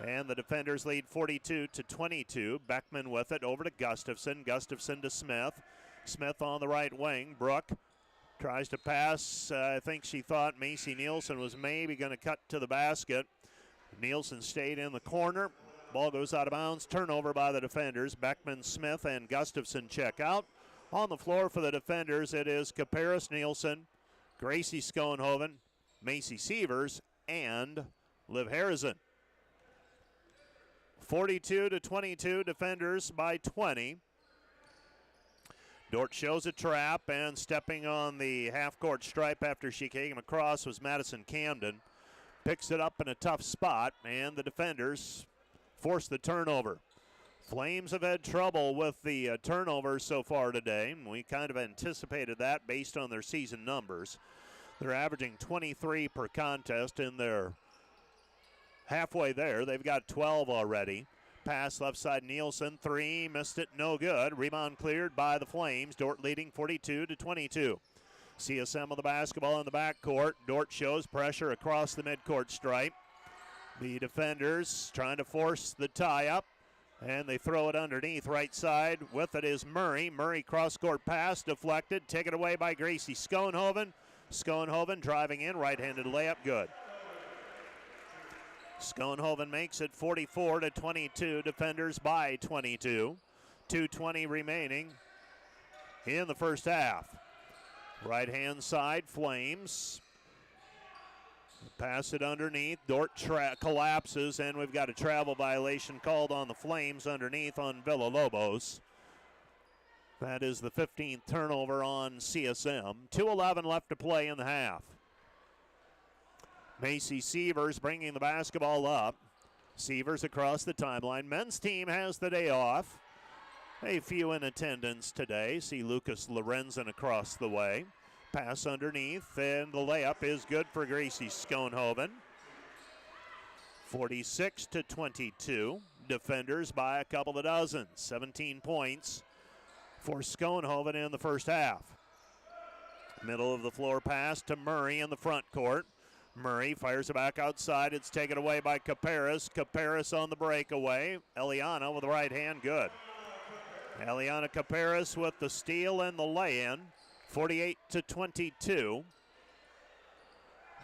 And the defenders lead 42-22. Beckman with it over to Gustafson. Gustafson to Smith. Smith on the right wing. Brooke Tries to pass. I think she thought Macy Nielsen was maybe going to cut to the basket. Nielsen stayed in the corner. Ball goes out of bounds. Turnover by the defenders. Beckman, Smith, and Gustafson check out. On the floor for the defenders, it is Caparis, Nielsen, Gracie Schoenhoven, Macy Sievers, and Liv Harrison. 42-22, defenders by 20. Dordt shows a trap, and stepping on the half-court stripe after she came across was Madison Camden. Picks it up in a tough spot, and the defenders force the turnover. Flames have had trouble with the turnovers so far today. We kind of anticipated that based on their season numbers. They're averaging 23 per contest, and they're halfway there. They've got 12 already. Pass left side, Nielsen, three, missed it, no good. Rebound cleared by the Flames. Dordt leading 42-22. CSM with the basketball in the backcourt. Dordt shows pressure across the midcourt stripe. The defenders trying to force the tie-up, and they throw it underneath right side. With it is Murray. Murray cross-court pass, deflected, taken away by Gracie Schoenhoven. Schoenhoven driving in, right-handed layup, good. Schoenhoven makes it 44-22, defenders by 22. 2:20 remaining in the first half. Right-hand side, Flames. Pass it underneath. Dordt collapses, and we've got a travel violation called on the Flames underneath on Villalobos. That is the 15th turnover on CSM. 2:11 left to play in the half. Macy Sievers bringing the basketball up. Sievers across the timeline. Men's team has the day off. A few in attendance today. See Lucas Lorenzen across the way. Pass underneath, and the layup is good for Gracie Schoenhoven. 46-22. Defenders by a couple of dozen. 17 points for Schoenhoven in the first half. Middle of the floor pass to Murray in the front court. Murray fires it back outside. It's taken away by Caparis. Caparis on the breakaway. Eliana with the right hand, good. Eliana Caparis with the steal and the lay-in. 48-22.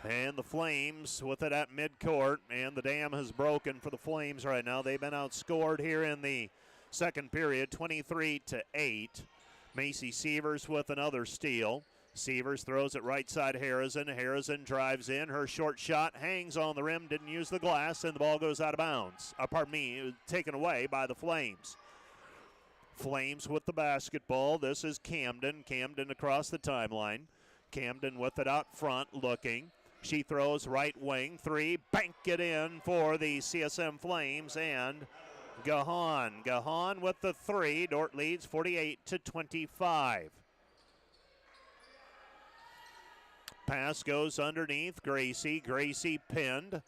And the Flames with it at midcourt, and the dam has broken for the Flames right now. They've been outscored here in the second period, 23-8. Macy Sievers with another steal. Sievers throws it right side Harrison. Harrison drives in. Her short shot hangs on the rim, didn't use the glass, and the ball goes out of bounds. Taken away by the Flames. Flames with the basketball. This is Camden. Camden across the timeline. Camden with it out front looking. She throws right wing. Three. Bank it in for the CSM Flames. And Gahan. Gahan with the three. Dordt leads 48-25. Pass goes underneath. Gracie. Gracie pinned.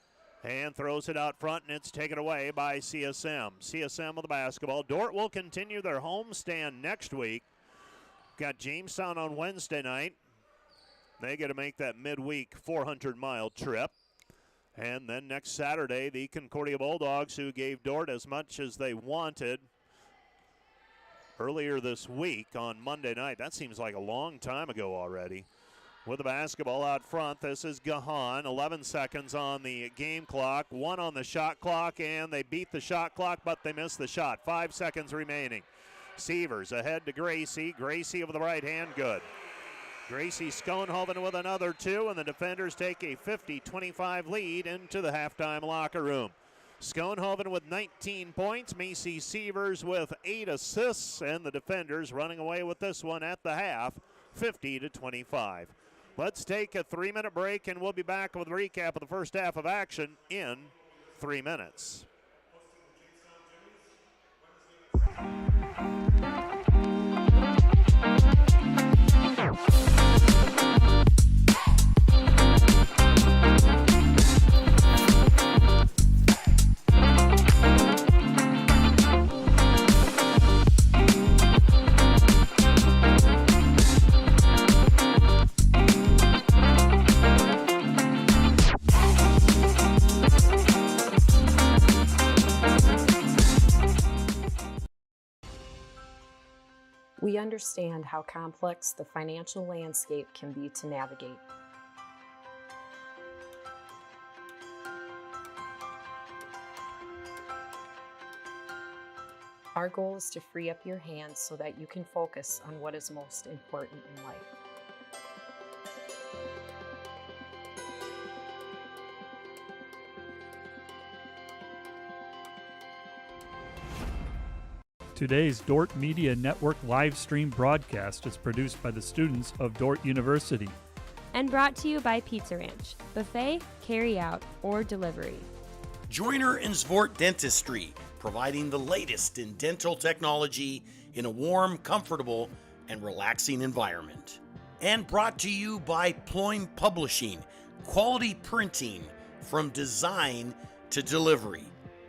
And throws it out front, and it's taken away by CSM. CSM with the basketball. Dordt will continue their homestand next week. Got Jamestown on Wednesday night. They got to make that midweek 400-mile trip. And then next Saturday, the Concordia Bulldogs, who gave Dordt as much as they wanted earlier this week on Monday night. That seems like a long time ago already. With the basketball out front, this is Gahan. 11 seconds on the game clock, 1 on the shot clock, and they beat the shot clock, but they missed the shot. 5 seconds remaining. Sievers ahead to Gracie. Gracie with the right hand, good. Gracie Schoenhoven with another two, and the defenders take a 50-25 lead into the halftime locker room. Schoenhoven with 19 points, Macy Sievers with 8 assists, and the defenders running away with this one at the half, 50-25. Let's take a 3-minute break, and we'll be back with a recap of the first half of action in 3 minutes. We understand how complex the financial landscape can be to navigate. Our goal is to free up your hands so that you can focus on what is most important in life. Today's Dordt Media Network live stream broadcast is produced by the students of Dordt University. And brought to you by Pizza Ranch, buffet, carry out, or delivery. Joyner and Zvort Dentistry, providing the latest in dental technology in a warm, comfortable, and relaxing environment. And brought to you by Ployne Publishing, quality printing from design to delivery.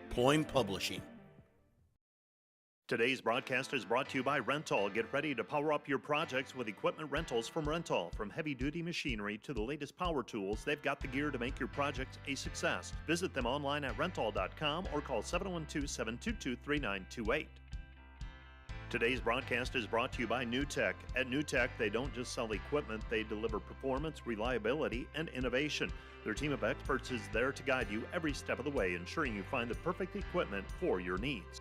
Ployne Publishing. Today's broadcast is brought to you by Rental. Get ready to power up your projects with equipment rentals from Rental. From heavy-duty machinery to the latest power tools, they've got the gear to make your projects a success. Visit them online at rental.com or call 712-722-3928. Today's broadcast is brought to you by NewTek. At NewTek, they don't just sell equipment, they deliver performance, reliability, and innovation. Their team of experts is there to guide you every step of the way, ensuring you find the perfect equipment for your needs.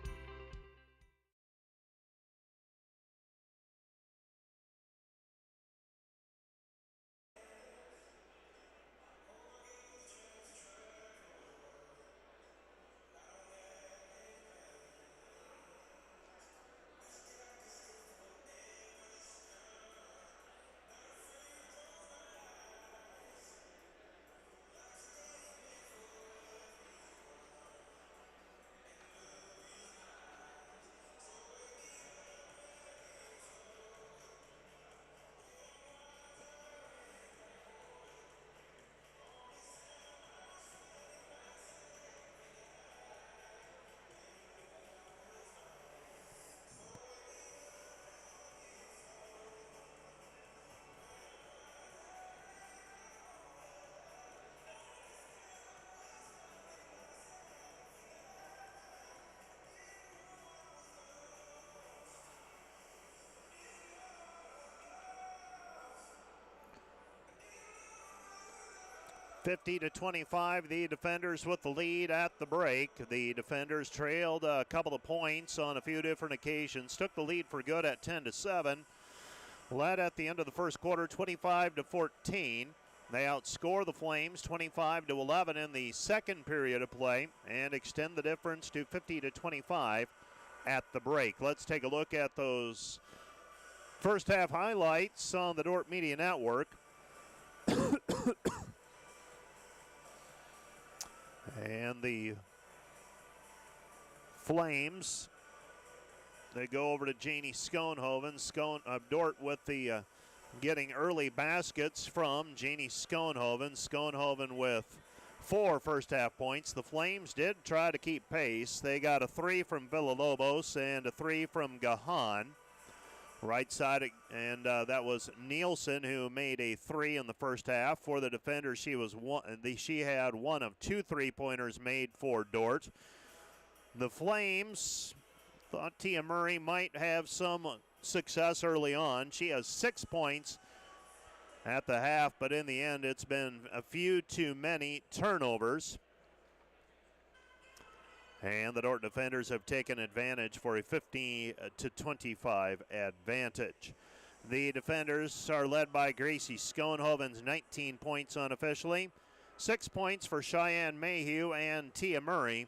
(50-25), the defenders with the lead at the break. The defenders trailed a couple of points on a few different occasions, took the lead for good at 10-7, led at the end of the first quarter 25-14. They outscore the Flames 25-11 in the second period of play and extend the difference to 50-25 at the break. Let's take a look at those first half highlights on the Dordt Media Network. And the Flames, they go over to Janie Schoenhoven. Dordt with the getting early baskets from Janie Schoenhoven. Schoenhoven with 4 first half points. The Flames did try to keep pace. They got a 3 from Villalobos and a 3 from Gahan. Right side, and that was Nielsen who made a 3 in the first half. For the defenders, she had one of 2 3-pointers made for Dordt. The Flames thought Tia Murray might have some success early on. She has 6 points at the half, but in the end, it's been a few too many turnovers. And the Dordt defenders have taken advantage for a 50-25 advantage. The defenders are led by Gracie Schoenhoven's 19 points unofficially, 6 points for Cheyenne Mayhew and Tia Murray.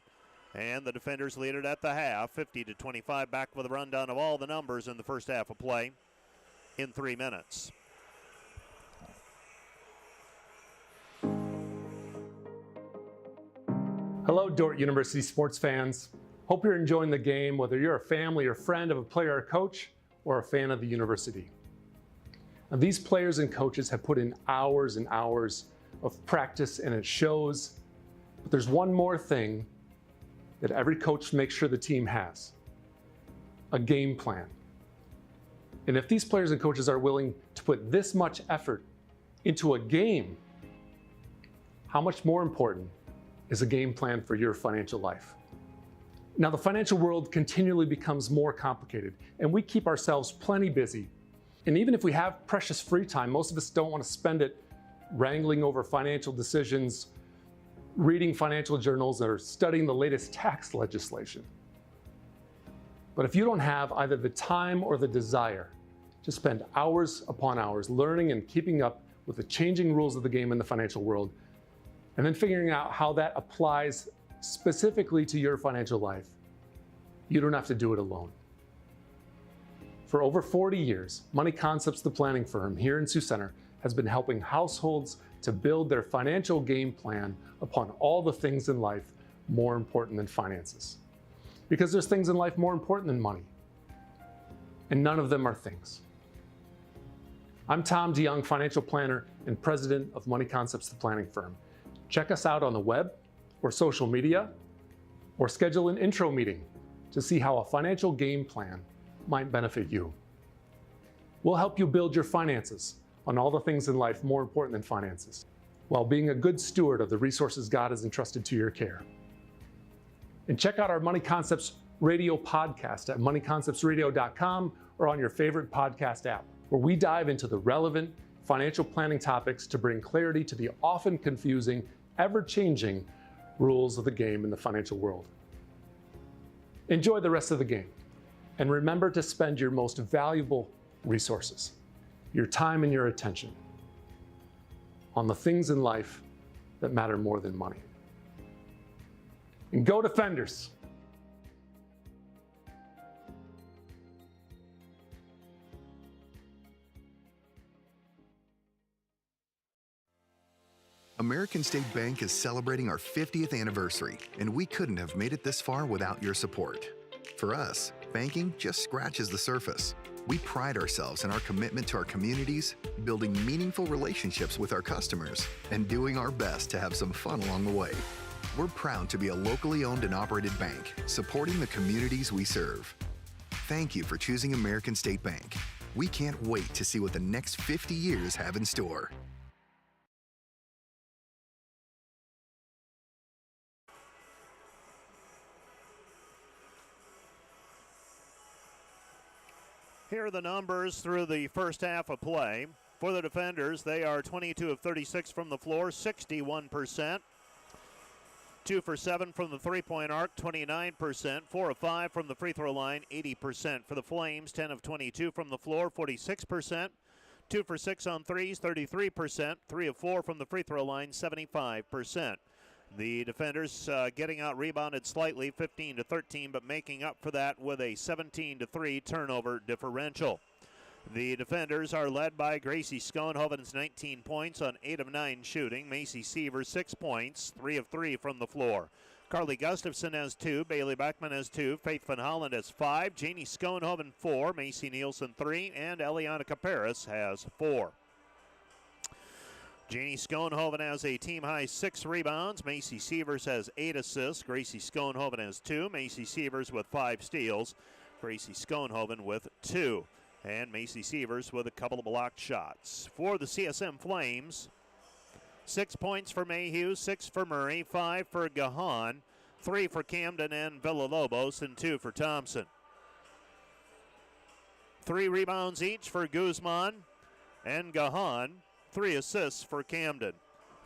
And the defenders lead it at the half, 50-25. Back with a rundown of all the numbers in the first half of play in 3 minutes. Hello, Dordt University sports fans. Hope you're enjoying the game, whether you're a family or friend of a player or coach, or a fan of the university. Now, these players and coaches have put in hours and hours of practice, and it shows. But there's one more thing that every coach makes sure the team has: a game plan. And if these players and coaches are willing to put this much effort into a game, how much more important is a game plan for your financial life? Now, the financial world continually becomes more complicated, and we keep ourselves plenty busy. And even if we have precious free time, most of us don't want to spend it wrangling over financial decisions, reading financial journals, or studying the latest tax legislation. But if you don't have either the time or the desire to spend hours upon hours learning and keeping up with the changing rules of the game in the financial world, and then figuring out how that applies specifically to your financial life, you don't have to do it alone. For over 40 years, Money Concepts, the planning firm here in Sioux Center, has been helping households to build their financial game plan upon all the things in life more important than finances. Because there's things in life more important than money, and none of them are things. I'm Tom DeYoung, financial planner and president of Money Concepts, the planning firm. Check us out on the web or social media, or schedule an intro meeting to see how a financial game plan might benefit you. We'll help you build your finances on all the things in life more important than finances, while being a good steward of the resources God has entrusted to your care. And check out our Money Concepts radio podcast at moneyconceptsradio.com or on your favorite podcast app, where we dive into the relevant financial planning topics to bring clarity to the often confusing, ever-changing rules of the game in the financial world. Enjoy the rest of the game, and remember to spend your most valuable resources, your time and your attention, on the things in life that matter more than money. And go Defenders! American State Bank is celebrating our 50th anniversary, and we couldn't have made it this far without your support. For us, banking just scratches the surface. We pride ourselves in our commitment to our communities, building meaningful relationships with our customers, and doing our best to have some fun along the way. We're proud to be a locally owned and operated bank, supporting the communities we serve. Thank you for choosing American State Bank. We can't wait to see what the next 50 years have in store. Here are the numbers through the first half of play. For the Defenders, they are 22 of 36 from the floor, 61%. 2 for 7 from the three-point arc, 29%. 4 of 5 from the free throw line, 80%. For the Flames, 10 of 22 from the floor, 46%. 2 for 6 on threes, 33%. 3 of 4 from the free throw line, 75%. The Defenders getting out rebounded slightly, 15-13, but making up for that with a 17-3 turnover differential. The Defenders are led by Gracie Schoenhoven's 19 points on 8 of 9 shooting. Macy Seaver 6 points, 3 of 3 from the floor. Carly Gustafson has 2, Bailey Beckman has 2, Faith Van Holland has 5, Janie Schoenhoven 4, Macy Nielsen 3, and Eliana Caparis has 4. Janie Schoenhoven has a team-high 6 rebounds. Macy Sievers has 8 assists. Gracie Schoenhoven has 2. Macy Sievers with 5 steals. Gracie Schoenhoven with 2. And Macy Sievers with a couple of blocked shots. For the CSM Flames, 6 points for Mayhew, 6 for Murray, 5 for Gahan, 3 for Camden and Villalobos, and 2 for Thompson. 3 rebounds each for Guzman and Gahan. 3 assists for Camden.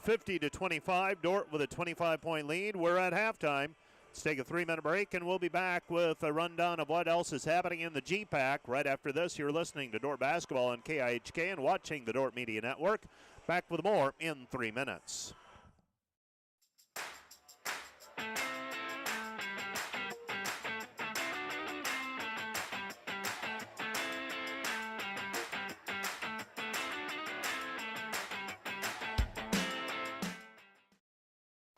50-25, Dordt with a 25-point lead. We're at halftime. Let's take a 3-minute break, and we'll be back with a rundown of what else is happening in the G-Pack. Right after this, you're listening to Dordt Basketball on KIHK and watching the Dordt Media Network. Back with more in 3 minutes.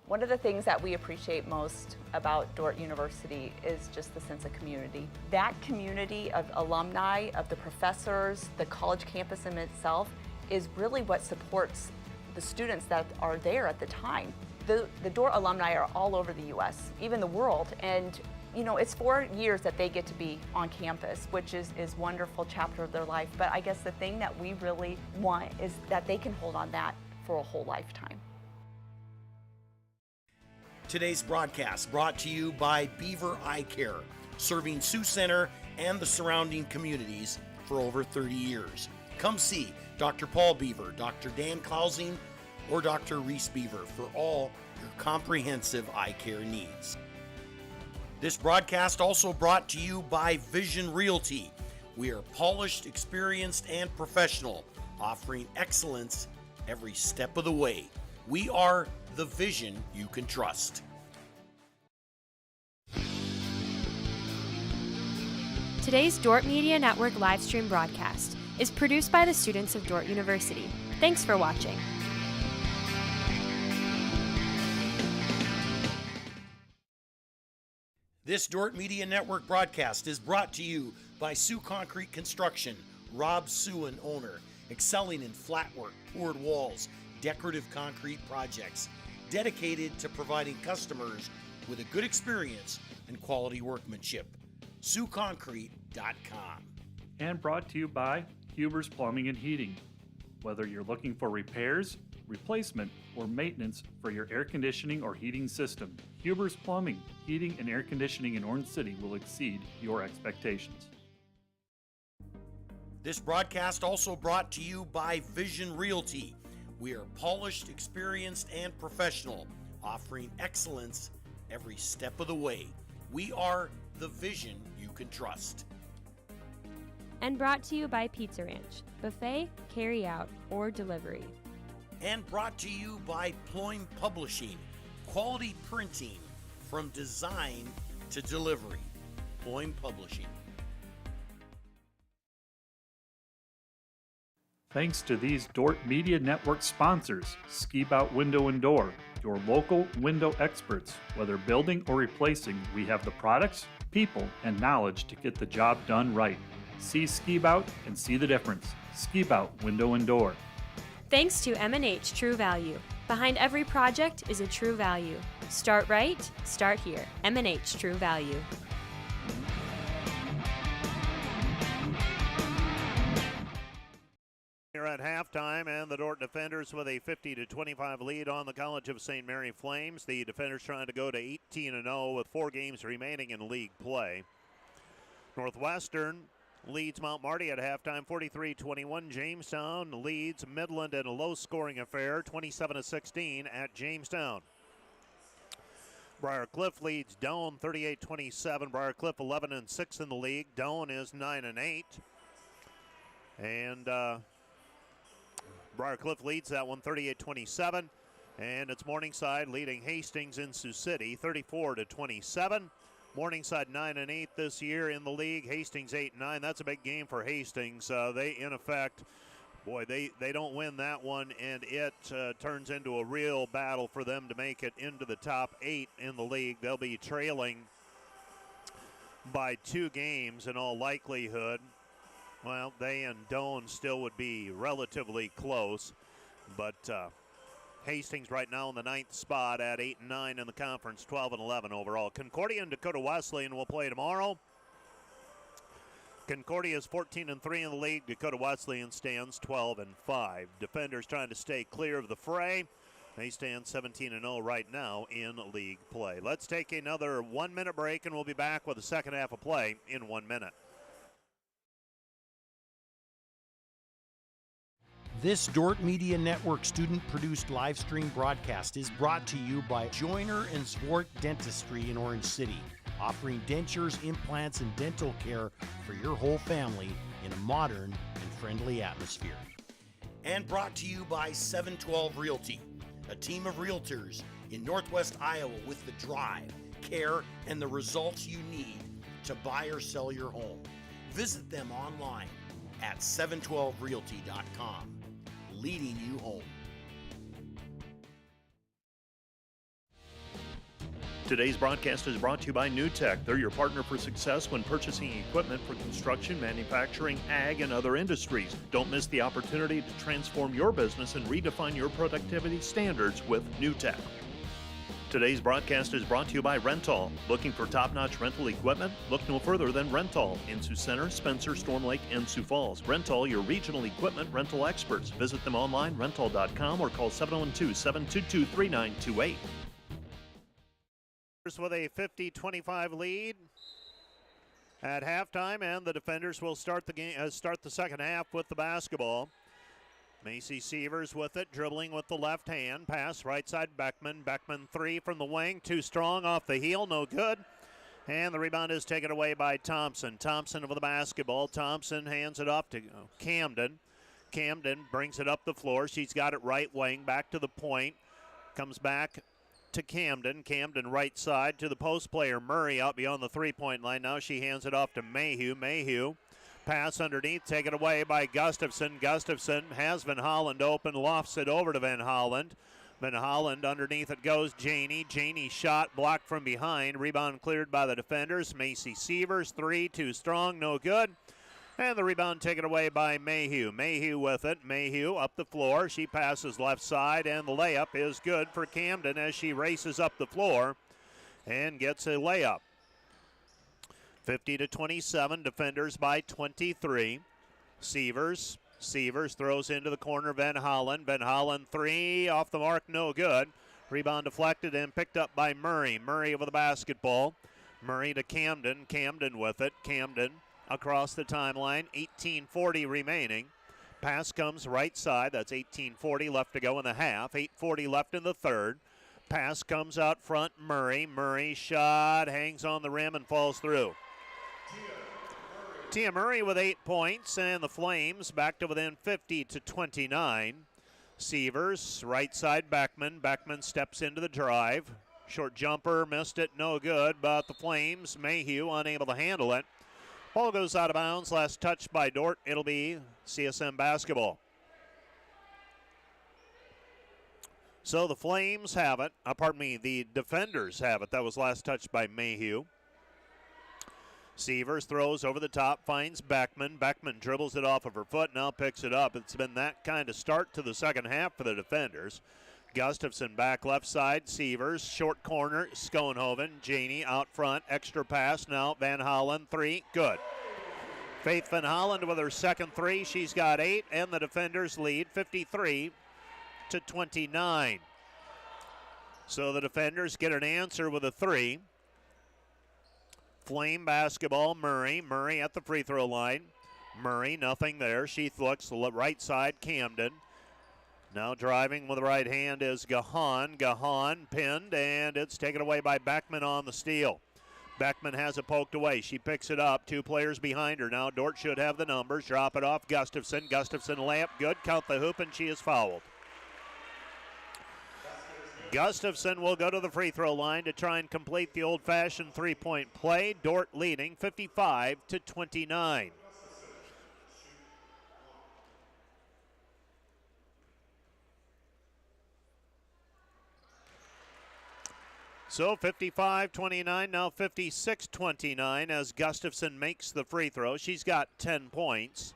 One of the things that we appreciate most about Dordt University is just the sense of community. That community of alumni, of the professors, the college campus in itself is really what supports the students that are there at the time. The Dordt alumni are all over the U.S., even the world, and you know, it's 4 years that they get to be on campus, which is a wonderful chapter of their life. But I guess the thing that we really want is that they can hold on that for a whole lifetime. Today's broadcast brought to you by Beaver Eye Care, serving Sioux Center and the surrounding communities for over 30 years. Come see Dr. Paul Beaver, Dr. Dan Klausing, or Dr. Reese Beaver for all your comprehensive eye care needs. This broadcast also brought to you by Vision Realty. We are polished, experienced, and professional, offering excellence every step of the way. We are the vision you can trust. Today's Dordt Media Network livestream broadcast is produced by the students of Dordt University. Thanks for watching. This Dordt Media Network broadcast is brought to you by Sioux Concrete Construction, Rob Suin, owner, excelling in flat work, poured walls, decorative concrete projects, dedicated to providing customers with a good experience and quality workmanship. SiouxConcrete.com. And brought to you by Huber's Plumbing and Heating. Whether you're looking for repairs, replacement, or maintenance for your air conditioning or heating system, Huber's Plumbing, Heating, and Air Conditioning in Orange City will exceed your expectations. This broadcast also brought to you by Vision Realty. We are polished, experienced, and professional, offering excellence every step of the way. We are the vision you can trust. And brought to you by Pizza Ranch, buffet, carry out, or delivery. And brought to you by Ployne Publishing, quality printing from design to delivery. Ployne Publishing. Thanks to these Dordt Media Network sponsors, Ski Bout Window and Door, your local window experts. Whether building or replacing, we have the products, people, and knowledge to get the job done right. See Ski Bout and see the difference. Ski Bout Window and Door. Thanks to M&H True Value. Behind every project is a true value. Start right, start here. M&H True Value. Here at halftime, and the Dordt defenders with a 50-25 lead on the College of St. Mary Flames. The defenders trying to go to 18-0 with 4 games remaining in league play. Northwestern leads Mount Marty at halftime, 43-21. Jamestown leads Midland in a low-scoring affair, 27-16 at Jamestown. Briar Cliff leads Doane 38-27. Briar Cliff 11-6 in the league. Doane is 9-8. And Briar Cliff leads that one 38-27. And it's Morningside leading Hastings in Sioux City 34-27. Morningside 9-8 this year in the league. Hastings 8-9. That's a big game for Hastings. They, in effect, they don't win that one, and it turns into a real battle for them to make it into the top 8 in the league. They'll be trailing by 2 games in all likelihood. Well, they and Doane still would be relatively close, but Hastings right now in the 9th spot at 8-9 in the conference, 12-11 overall. Concordia and Dakota Wesleyan will play tomorrow. Concordia is 14-3 in the league. Dakota Wesleyan stands 12-5. Defenders trying to stay clear of the fray. They stand 17-0 right now in league play. Let's take another 1-minute break, and we'll be back with the second half of play in 1 minute. This Dordt Media Network student-produced live stream broadcast is brought to you by Joyner & Zwart Dentistry in Orange City, offering dentures, implants, and dental care for your whole family in a modern and friendly atmosphere. And brought to you by 712 Realty, a team of realtors in Northwest Iowa with the drive, care, and the results you need to buy or sell your home. Visit them online at 712realty.com. Leading you home. Today's broadcast is brought to you by NewTek. They're your partner for success when purchasing equipment for construction, manufacturing, ag, and other industries. Don't miss the opportunity to transform your business and redefine your productivity standards with NewTek. Today's broadcast is brought to you by Rental. Looking for top-notch rental equipment? Look no further than Rental in Sioux Center, Spencer, Storm Lake, and Sioux Falls. Rental, your regional equipment rental experts. Visit them online, rental.com, or call 712-722-3928. with a 50-25 lead at halftime, and the defenders will start the game. Start the second half with the basketball. Macy Sievers with it, dribbling with the left hand. Pass right side Beckman. Beckman three from the wing, too strong off the heel, no good. And the rebound is taken away by Thompson. Thompson with the basketball. Thompson hands it off to Camden. Camden brings it up the floor. She's got it right wing, back to the point. Comes back to Camden. Camden right side to the post player Murray out beyond the three-point line. Now she hands it off to Mayhew. Mayhew pass underneath, taken away by Gustafson. Gustafson has Van Holland open, lofts it over to Van Holland. Van Holland underneath it goes Janey. Janey shot blocked from behind. Rebound cleared by the defenders. Macy Sievers three, too strong, no good. And the rebound taken away by Mayhew. Mayhew with it. Mayhew up the floor. She passes left side, and the layup is good for Camden as she races up the floor and gets a layup. 50-27, defenders by 23. Sievers throws into the corner, Van Holland. Van Holland three, off the mark, no good. Rebound deflected and picked up by Murray. Murray over the basketball. Murray to Camden. Camden with it. Camden across the timeline. 18:40 remaining. Pass comes right side. That's 18:40 left to go in the half. 8:40 left in the third. Pass comes out front. Murray. Murray shot hangs on the rim and falls through. Tia Murray with 8 points, and the Flames back to within 50-29. Sievers, right side Beckman. Beckman steps into the drive. Short jumper, missed it, no good, but the Flames, Mayhew unable to handle it. Ball goes out of bounds, last touch by Dordt. It'll be CSM basketball. So the Flames have it, the defenders have it. That was last touch by Mayhew. Sievers throws over the top, finds Beckman. Beckman dribbles it off of her foot, now picks it up. It's been that kind of start to the second half for the defenders. Gustafson back left side, Sievers, short corner, Schoenhoven, Janey out front, extra pass, now Van Holland, three, good. Faith Van Holland with her second three, she's got 8, and the defenders lead 53-29. So the defenders get an answer with a 3. Flame basketball, Murray. Murray at the free throw line. Murray, nothing there. She looks right side, Camden. Now driving with the right hand is Gahan. Gahan pinned, and it's taken away by Beckman on the steal. Beckman has it poked away. She picks it up. 2 players behind her now. Dordt should have the numbers. Drop it off Gustafson. Gustafson layup good. Count the hoop, and she is fouled. Gustafson will go to the free throw line to try and complete the old-fashioned three-point play. Dordt leading 55-29. So 55-29, now 56-29 as Gustafson makes the free throw. She's got 10 points.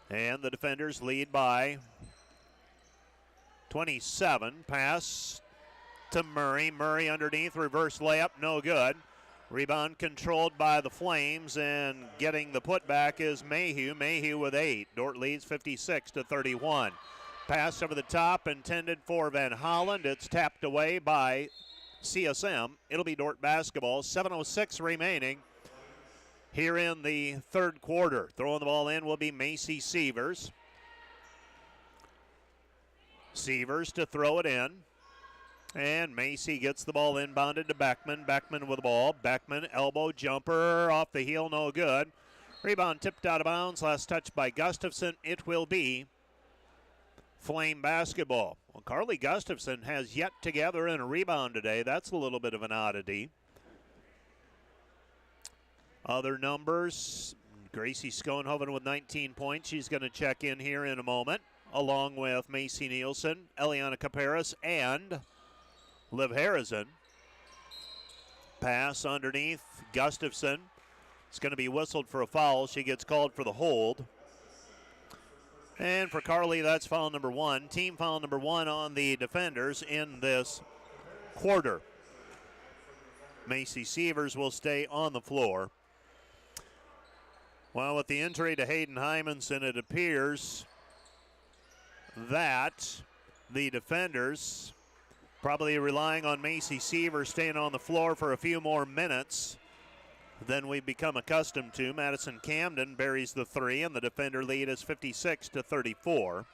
And the defenders lead by 27. Pass to Murray. Murray underneath, reverse layup, no good. Rebound controlled by the Flames, and getting the putback is Mayhew. Mayhew with 8. Dordt leads 56-31. Pass over the top, intended for Van Holland. It's tapped away by CSM. It'll be Dordt basketball. 7:06 remaining here in the third quarter. Throwing the ball in will be Macy Sievers. Sievers to throw it in. And Macy gets the ball inbounded to Beckman. Beckman with the ball. Beckman, elbow jumper off the heel, no good. Rebound tipped out of bounds. Last touch by Gustafson. It will be Flame basketball. Well, Carly Gustafson has yet to gather in a rebound today. That's a little bit of an oddity. Other numbers, Gracie Schoenhoven with 19 points. She's going to check in here in a moment, along with Macy Nielsen, Eliana Caparas, and Liv Harrison. Pass underneath Gustafson. It's going to be whistled for a foul. She gets called for the hold. And for Carly, that's foul number 1. Team foul number 1 on the defenders in this quarter. Macy Sievers will stay on the floor. Well, with the injury to Hayden Hymanson, it appears that the defenders Probably relying on Macy Seaver staying on the floor for a few more minutes than we've become accustomed to. Madison Camden buries the three, and the defender lead is 56-34.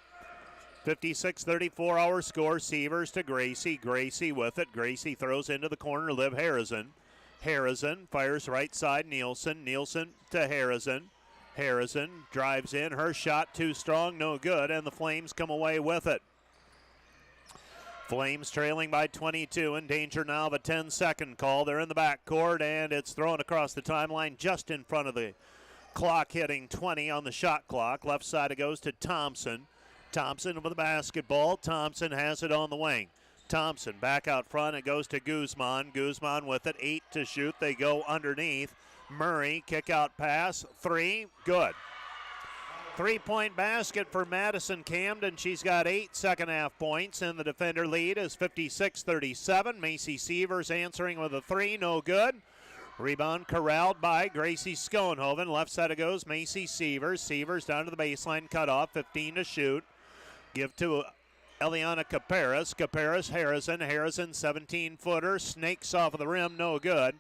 56-34 our score. Severs to Gracie. Gracie with it. Gracie throws into the corner. Liv Harrison. Harrison fires right side. Nielsen. Nielsen to Harrison. Harrison drives in. Her shot too strong. No good. And the Flames come away with it. Flames trailing by 22. In danger now of a 10-second call. They're in the backcourt, and it's thrown across the timeline just in front of the clock, hitting 20 on the shot clock. Left side it goes to Thompson. Thompson with the basketball. Thompson has it on the wing. Thompson back out front. It goes to Guzman. Guzman with it. 8 to shoot. They go underneath. Murray, kick out pass. 3, good. 3-point basket for Madison Camden. She's got 8 second half points, and the defender lead is 56-37. Macy Severs answering with a 3, no good. Rebound corralled by Gracie Schoenhoven. Left side it goes, Macy Severs. Severs down to the baseline, cut off, 15 to shoot. Give to Eliana Caparas. Caparas, Harrison. Harrison, 17-footer. Snakes off of the rim, no good.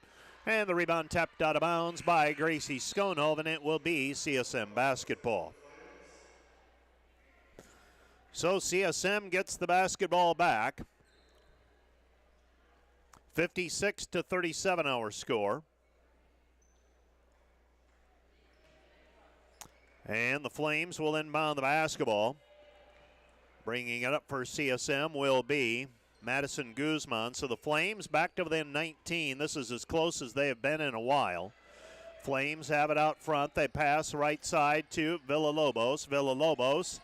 And the rebound tapped out of bounds by Gracie Schoenhoven. It will be CSM basketball. So CSM gets the basketball back. 56-37 our score. And the Flames will inbound the basketball. Bringing it up for CSM will be Madison Guzman. So the Flames back to within 19. This is as close as they have been in a while. Flames have it out front. They pass right side to Villalobos. Villalobos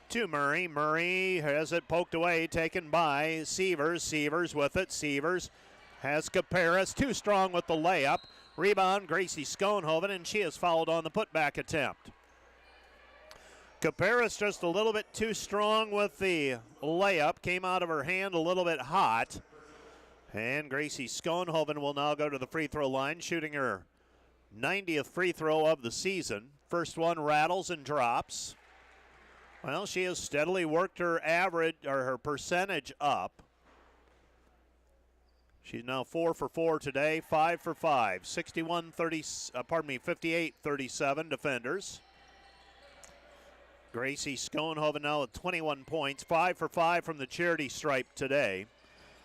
to Murray. Murray has it poked away, taken by Severs. Severs with it. Severs has Caparas. Too strong with the layup. Rebound, Gracie Schoenhoven, and she is fouled on the putback attempt. Caparas just a little bit too strong with the layup. Came out of her hand a little bit hot. And Gracie Schoenhoven will now go to the free throw line, shooting her 90th free throw of the season. First one rattles and drops. Well, she has steadily worked her average, or her percentage up. She's now 4 for 4 today, 5 for 5. 58-37 defenders. Gracie Schoenhoven now with 21 points, 5 for 5 from the charity stripe today.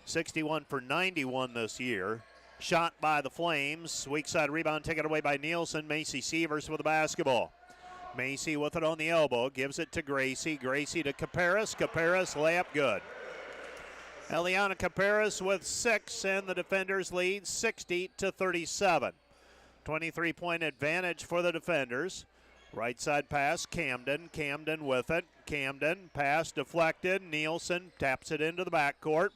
61 for 91 this year. Shot by the Flames. Weak side rebound taken away by Nielsen. Macy Severs with the basketball. Macy with it on the elbow. Gives it to Gracie. Gracie to Caparas. Caparas layup good. Eliana Caparas with 6, and the defenders lead 60-37. 23-point advantage for the defenders. Right side pass, Camden. Camden with it. Camden, pass deflected. Nielsen taps it into the backcourt.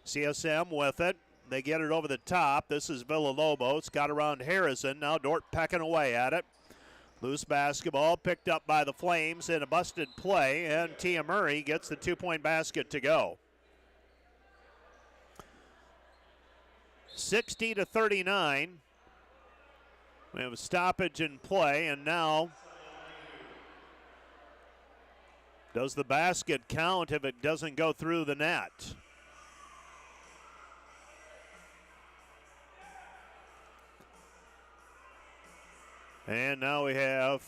CSM with it. They get it over the top. This is Villalobos. Got around Harrison. Now Dordt pecking away at it. Loose basketball picked up by the Flames in a busted play, and Tia Murray gets the 2-point basket to go. 60-39. We have a stoppage in play, and now does the basket count if it doesn't go through the net? And now we have,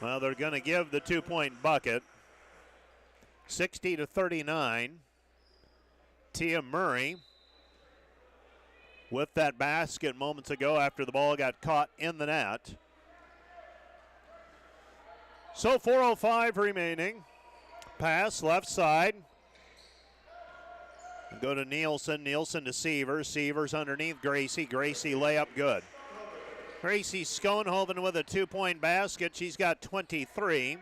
well, they're going to give the 2-point bucket. 60-39. Tia Murray with that basket moments ago after the ball got caught in the net. So 4:05 remaining. Pass left side. Go to Nielsen. Nielsen to Severs. Severs underneath Gracie. Gracie layup good. Gracie Schoenhoven with a 2-point basket. She's got 23.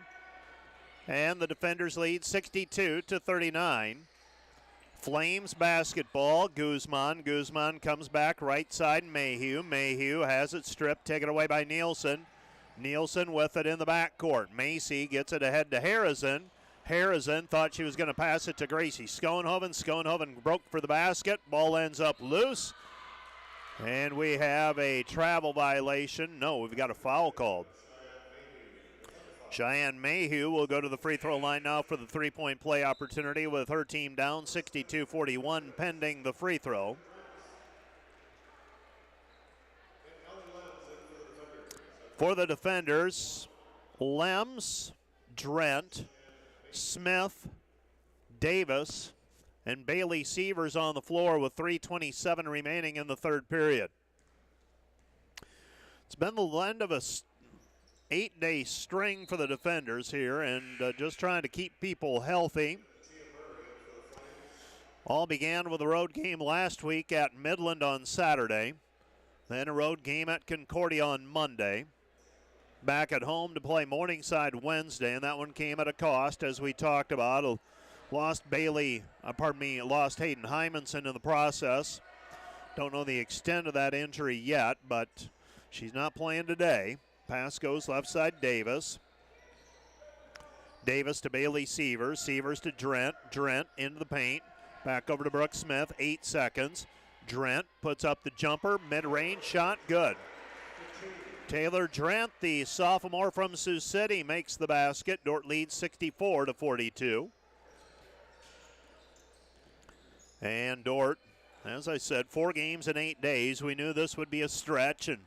And the defenders lead 62-39. Flames basketball. Guzman. Guzman comes back right side. Mayhew. Mayhew has it stripped. Taken away by Nielsen. Nielsen with it in the backcourt. Macy gets it ahead to Harrison. Harrison thought she was going to pass it to Gracie Schoenhoven. Schoenhoven broke for the basket. Ball ends up loose. And we have a travel violation. No, we've got a foul called. Cheyenne Mayhew will go to the free throw line now for the three-point play opportunity with her team down 62-41 pending the free throw. For the defenders, Lems, Drent, Smith, Davis, and Bailey Sievers on the floor with 3:27 remaining in the third period. It's been the end of a 8-day string for the defenders here, and just trying to keep people healthy. All began with a road game last week at Midland on Saturday, then a road game at Concordia on Monday. Back at home to play Morningside Wednesday, and that one came at a cost, as we talked about. Lost Hayden Hymanson in the process. Don't know the extent of that injury yet, but she's not playing today. Pass goes left side Davis. Davis to Bailey Sievers. Sievers to Drent. Drent into the paint. Back over to Brooke Smith. 8 seconds. Drent puts up the jumper. Mid-range shot. Good. Taylor Drent, the sophomore from Sioux City, makes the basket. Dordt leads 64-42. And Dordt, as I said, 4 games in 8 days. We knew this would be a stretch, and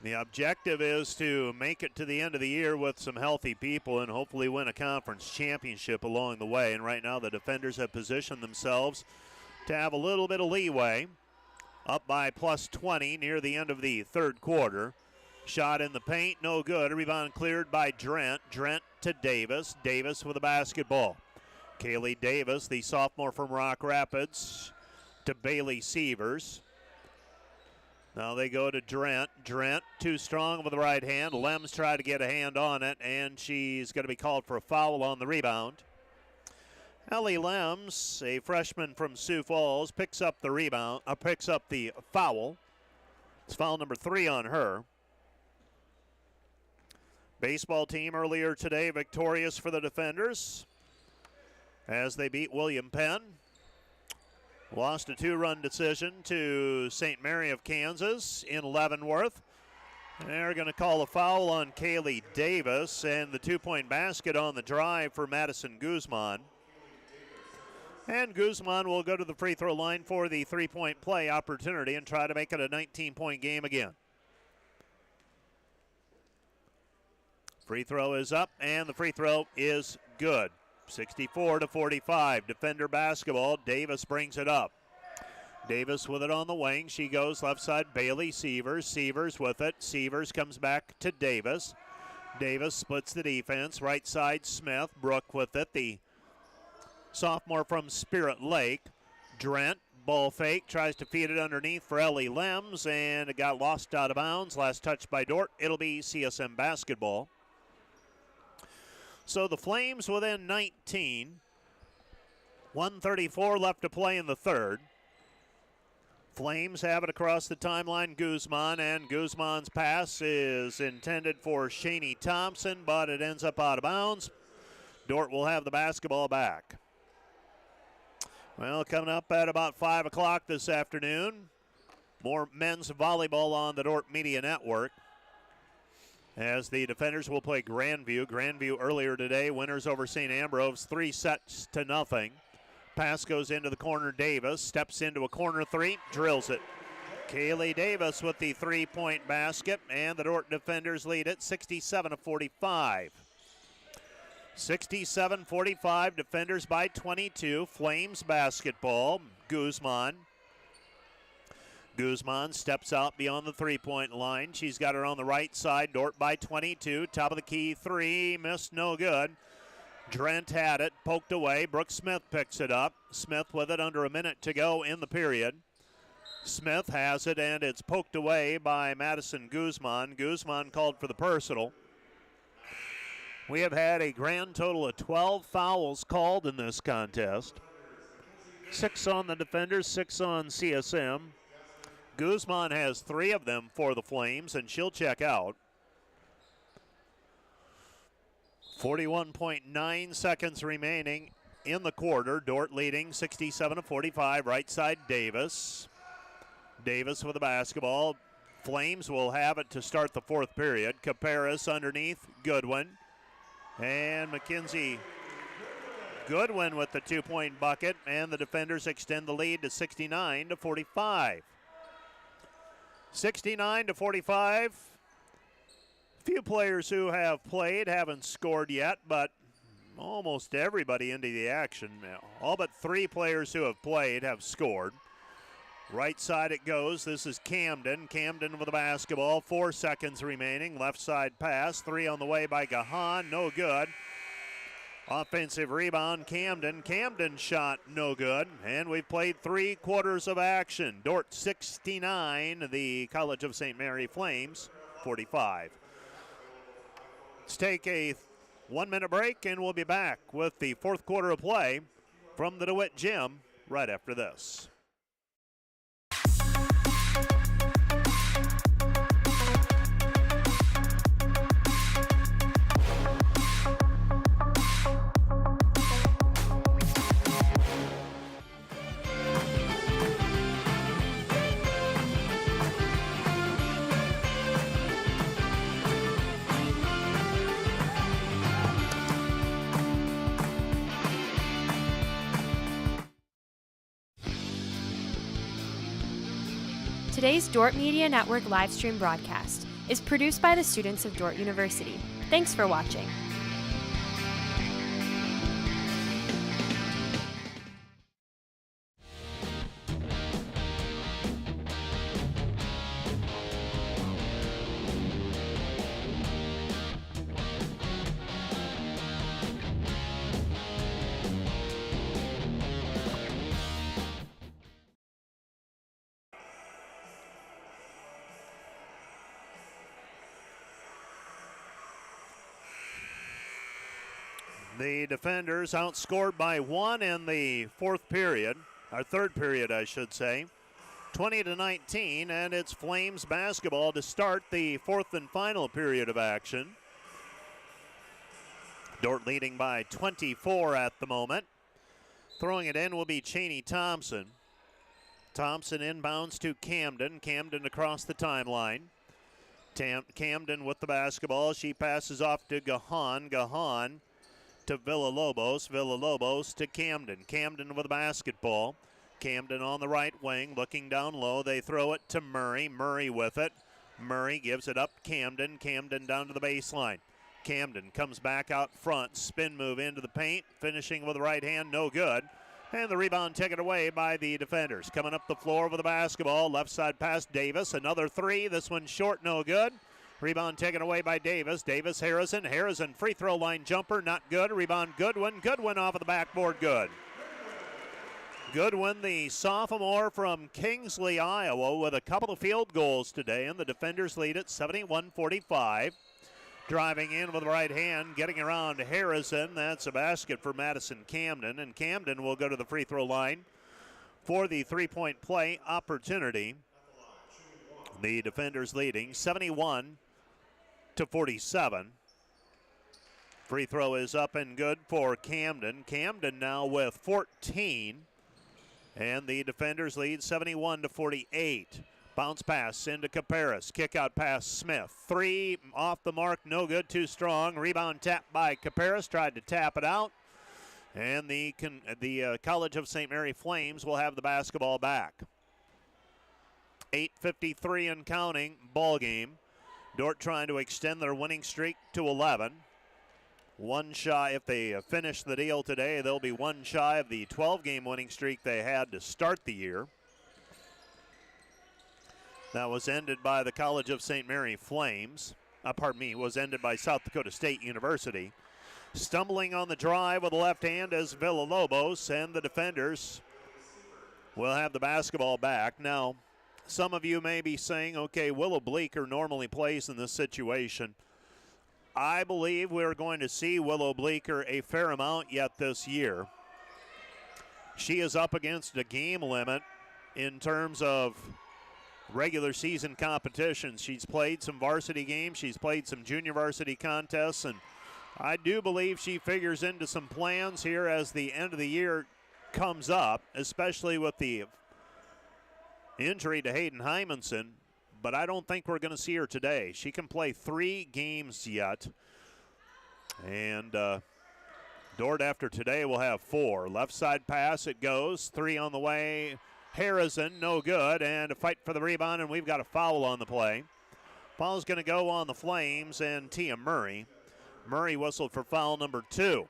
the objective is to make it to the end of the year with some healthy people and hopefully win a conference championship along the way. And right now the defenders have positioned themselves to have a little bit of leeway, up by plus 20 near the end of the third quarter. Shot in the paint, no good. A rebound cleared by Drent. Drent to Davis. Davis with a basketball. Kaylee Davis, the sophomore from Rock Rapids, to Bailey Sievers. Now they go to Drent. Drent too strong with the right hand. Lems tried to get a hand on it, and she's going to be called for a foul on the rebound. Ellie Lems, a freshman from Sioux Falls, picks up the foul. It's foul number 3 on her. Baseball team earlier today victorious for the defenders as they beat William Penn. Lost a 2-run decision to St. Mary of Kansas in Leavenworth. They're going to call a foul on Kaylee Davis, and the 2-point basket on the drive for Madison Guzman. And Guzman will go to the free throw line for the 3-point play opportunity and try to make it a 19-point game again. Free throw is up, and the free throw is good. 64-45, defender basketball. Davis brings it up. Davis with it on the wing. She goes left side, Bailey Sievers. Sievers with it. Sievers comes back to Davis. Davis splits the defense. Right side, Smith. Brooke with it. The sophomore from Spirit Lake. Drent, ball fake, tries to feed it underneath for Ellie Lems, and it got lost out of bounds. Last touch by Dordt. It'll be CSM basketball. So the Flames within 19. 1:34 left to play in the third. Flames have it across the timeline, Guzman, and Guzman's pass is intended for Shani Thompson, but it ends up out of bounds. Dordt will have the basketball back. Well, coming up at about 5 o'clock this afternoon, more men's volleyball on the Dordt Media Network, as the defenders will play Grandview. Grandview earlier today, winners over St. Ambrose, 3-0. Pass goes into the corner. Davis steps into a corner three, drills it. Kaylee Davis with the 3-point basket, and the Dordt defenders lead it 67-45. 67-45, defenders by 22. Flames basketball. Guzman steps out beyond the 3-point line. She's got her on the right side. Dordt by 22. Top of the key three. Missed, no good. Drent had it. Poked away. Brooke Smith picks it up. Smith with it under a minute to go in the period. Smith has it, and it's poked away by Madison Guzman. Guzman called for the personal. We have had a grand total of 12 fouls called in this contest. 6 on the defenders, 6 on CSM. Guzman has 3 of them for the Flames, and she'll check out. 41.9 seconds remaining in the quarter. Dordt leading 67-45. Right side, Davis. Davis with the basketball. Flames will have it to start the fourth period. Caparis underneath Goodwin. And Mackenzie Goodwin with the 2-point bucket, and the defenders extend the lead to 69-45. 69-45. Few players who have played haven't scored yet, but almost everybody into the action. All but 3 players who have played have scored. Right side it goes. This is Camden. Camden with the basketball. 4 seconds remaining. Left side pass. 3 on the way by Gahan. No good. Offensive rebound, Camden. Camden shot no good. And we've played 3 quarters of action. Dordt 69, the College of St. Mary Flames 45. Let's take a 1-minute break, and we'll be back with the 4th quarter of play from the DeWitt Gym right after this. Today's Dordt Media Network livestream broadcast is produced by the students of Dordt University. Thanks for watching. The defenders outscored by 1 in the 4th period, or 3rd period, I should say, 20-19, and it's Flames basketball to start the 4th and final period of action. Dordt leading by 24 at the moment. Throwing it in will be Cheney Thompson. Thompson inbounds to Camden. Camden across the timeline. Camden with the basketball. She passes off to Gahan. Gahan to Villalobos. Villalobos to Camden. Camden with the basketball. Camden on the right wing, looking down low. They throw it to Murray. Murray with it. Murray gives it up Camden. Camden down to the baseline. Camden comes back out front. Spin move into the paint. Finishing with the right hand, no good. And the rebound taken away by the defenders. Coming up the floor with the basketball. Left side pass, Davis. Another 3. This one short, no good. Rebound taken away by Davis. Davis, Harrison. Harrison, free throw line jumper, not good. Rebound, Goodwin. Goodwin off of the backboard, good. Goodwin, the sophomore from Kingsley, Iowa, with a couple of field goals today, and the defenders lead at 71-45. Driving in with the right hand, getting around Harrison. That's a basket for Madison Camden, and Camden will go to the free throw line for the 3-point play opportunity. The defenders leading 71-47. Free throw is up and good for Camden. Camden now with 14. And the defenders lead 71-48. Bounce pass into Caparis. Kick out pass Smith. 3 off the mark, no good, too strong. Rebound tap by Caparis. Tried to tap it out. And the College of St. Mary Flames will have the basketball back. 8:53 and counting, ball game. Dordt trying to extend their winning streak to 11. One shy, if they finish the deal today, they'll be one shy of the 12-game winning streak they had to start the year. That was ended by the College of St. Mary Flames. Was ended by South Dakota State University. Stumbling on the drive with the left hand is Villalobos, and the defenders will have the basketball back. Now, some of you may be saying, okay, Willow Bleeker normally plays in this situation. I believe we're going to see Willow Bleeker a fair amount yet this year. She is up against a game limit in terms of regular season competitions. She's played some varsity games. She's played some junior varsity contests, and I do believe she figures into some plans here as the end of the year comes up, especially with the injury to Hayden Hymanson, but I don't think we're going to see her today. She can play 3 games yet, And Dordt after today will have 4. Left side pass, it goes. 3 on the way. Harrison, no good. And a fight for the rebound, and we've got a foul on the play. Foul's going to go on the Flames and Tia Murray. Murray whistled for foul number 2.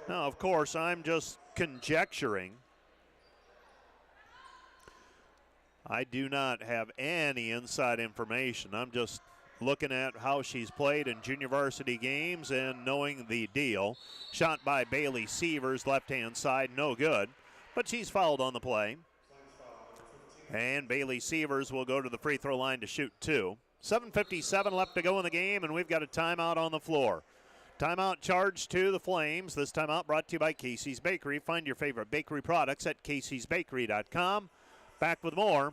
Now, of course, I'm just conjecturing. I do not have any inside information. I'm just looking at how she's played in junior varsity games and knowing the deal. Shot by Bailey Sievers, left-hand side, no good. But she's fouled on the play. And Bailey Sievers will go to the free throw line to shoot 2. 7:57 left to go in the game, and we've got a timeout on the floor. Timeout charged to the Flames. This timeout brought to you by Casey's Bakery. Find your favorite bakery products at caseysbakery.com. Back with more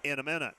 in a minute.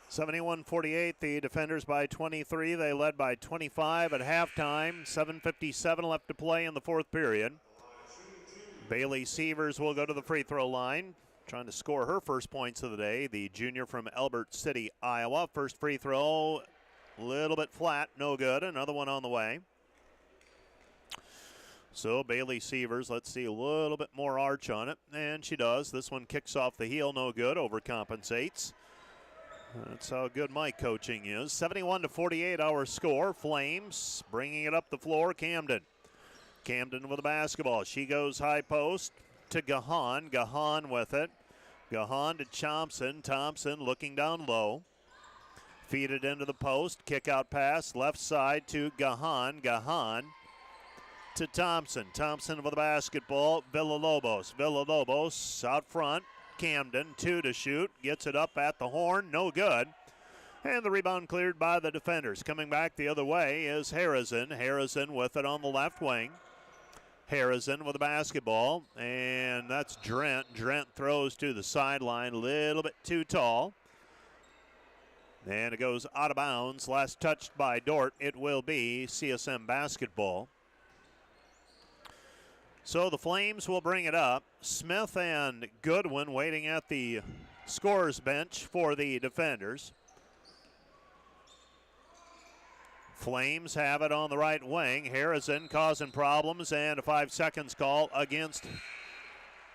(71-48), the defenders by 23. They led by 25 at halftime. 7:57 left to play in the fourth period. Bailey Sievers will go to the free throw line, trying to score her first points of the day. The junior from Elbert City, Iowa. First free throw, a little bit flat, no good. Another one on the way. So Bailey Sievers, let's see a little bit more arch on it, and she does. This one kicks off the heel, no good, overcompensates. That's how good my coaching is. 71-48 our score. Flames bringing it up the floor. Camden with the basketball. She goes high post to Gahan. Gahan with it. Gahan to Thompson. Thompson looking down low. Feed it into the post. Kick out pass left side to Gahan. Gahan to Thompson. Thompson with the basketball. Villalobos out front. Camden, 2 to shoot, gets it up at the horn, no good. And the rebound cleared by the defenders. Coming back the other way is Harrison. Harrison with it on the left wing. Harrison with the basketball, and that's Drent. Drent throws to the sideline, a little bit too tall. And it goes out of bounds. Last touched by Dordt. It will be CSM basketball. So the Flames will bring it up. Smith and Goodwin waiting at the scorer's bench for the defenders. Flames have it on the right wing. Harrison causing problems, and a 5 seconds call against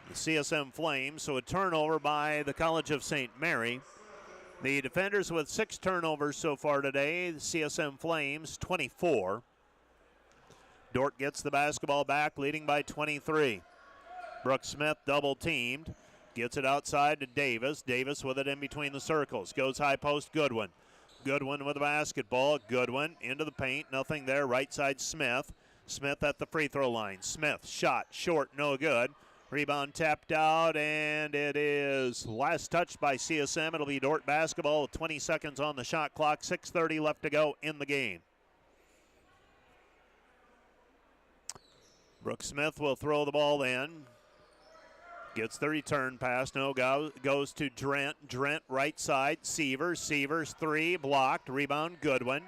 the CSM Flames. So a turnover by the College of St. Mary. The defenders with 6 turnovers so far today. The CSM Flames 24. Dordt gets the basketball back, leading by 23. Brooke Smith double teamed. Gets it outside to Davis. Davis with it in between the circles. Goes high post, Goodwin. Goodwin with the basketball. Goodwin into the paint. Nothing there. Right side, Smith. Smith at the free throw line. Smith shot short, no good. Rebound tapped out, and it is last touched by CSM. It'll be Dordt basketball with 20 seconds on the shot clock. 6:30 left to go in the game. Brooke Smith will throw the ball in. Gets the return pass. No, goes to Drent. Drent right side. Sievers. Sievers 3. Blocked. Rebound Goodwin.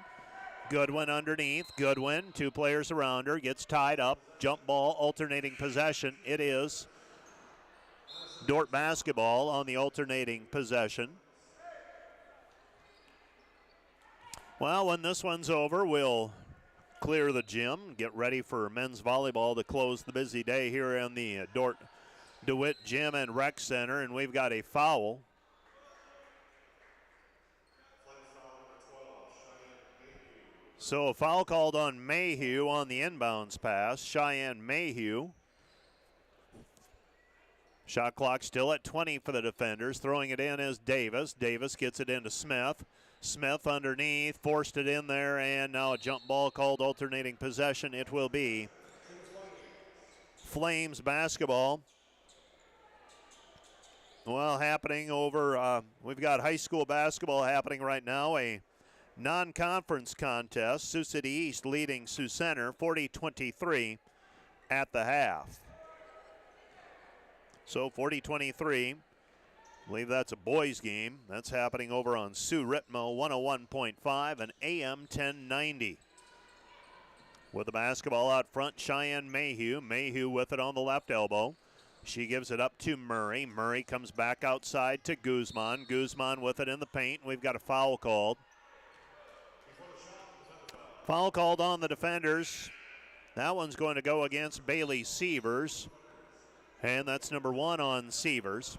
Goodwin underneath. Goodwin. 2 players around her. Gets tied up. Jump ball. Alternating possession. It is Dordt basketball on the alternating possession. Well, when this one's over, we'll clear the gym, get ready for men's volleyball to close the busy day here in the Dordt DeWitt Gym and Rec Center, and we've got a foul. So a foul called on Mayhew on the inbounds pass. Cheyenne Mayhew. Shot clock still at 20 for the defenders. Throwing it in is Davis. Davis gets it into Smith. Smith underneath, forced it in there, and now a jump ball called alternating possession. It will be Flames basketball. Well, happening over, we've got high school basketball happening right now, a non-conference contest. Sioux City East leading Sioux Center 40-23 at the half. So 40-23, I believe that's a boys game. That's happening over on Sioux Ritmo 101.5 and AM 1090. With the basketball out front, Cheyenne Mayhew. Mayhew with it on the left elbow. She gives it up to Murray. Murray comes back outside to Guzman. Guzman with it in the paint. We've got a foul called. Foul called on the defenders. That one's going to go against Bailey Sievers. And that's number 1 on Sievers.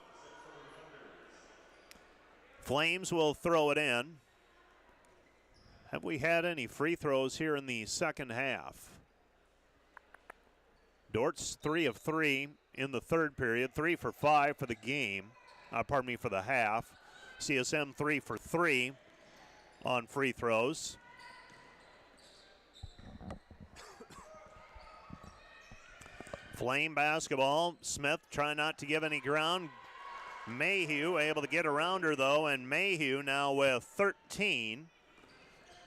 Flames will throw it in. Have we had any free throws here in the second half? Dordt's 3 of 3 in the third period, 3 for 5 for the game. For the half. CSM 3 for 3 on free throws. Flame basketball. Smith trying not to give any ground. Mayhew able to get around her though, and Mayhew now with 13.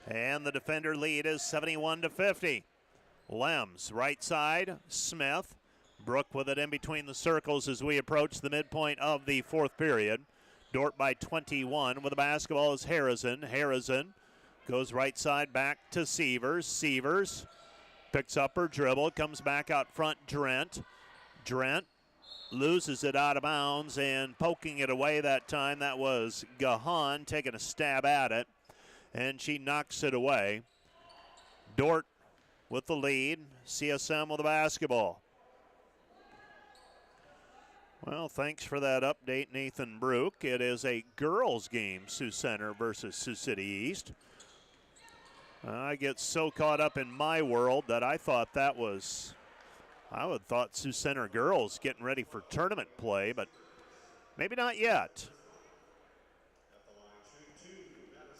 And the defender lead is 71-50. Lems, right side, Smith. Brook with it in between the circles as we approach the midpoint of the fourth period. Dordt by 21 with the basketball is Harrison. Harrison goes right side back to Sievers. Sievers picks up her dribble, comes back out front, Drent. Drent loses it out of bounds and poking it away that time. That was Gahan taking a stab at it, and she knocks it away. Dordt with the lead. CSM with the basketball. Well, thanks for that update, Nathan Brook. It is a girls' game, Sioux Center versus Sioux City East. I get so caught up in my world that I would thought Sioux Center girls getting ready for tournament play, but maybe not yet.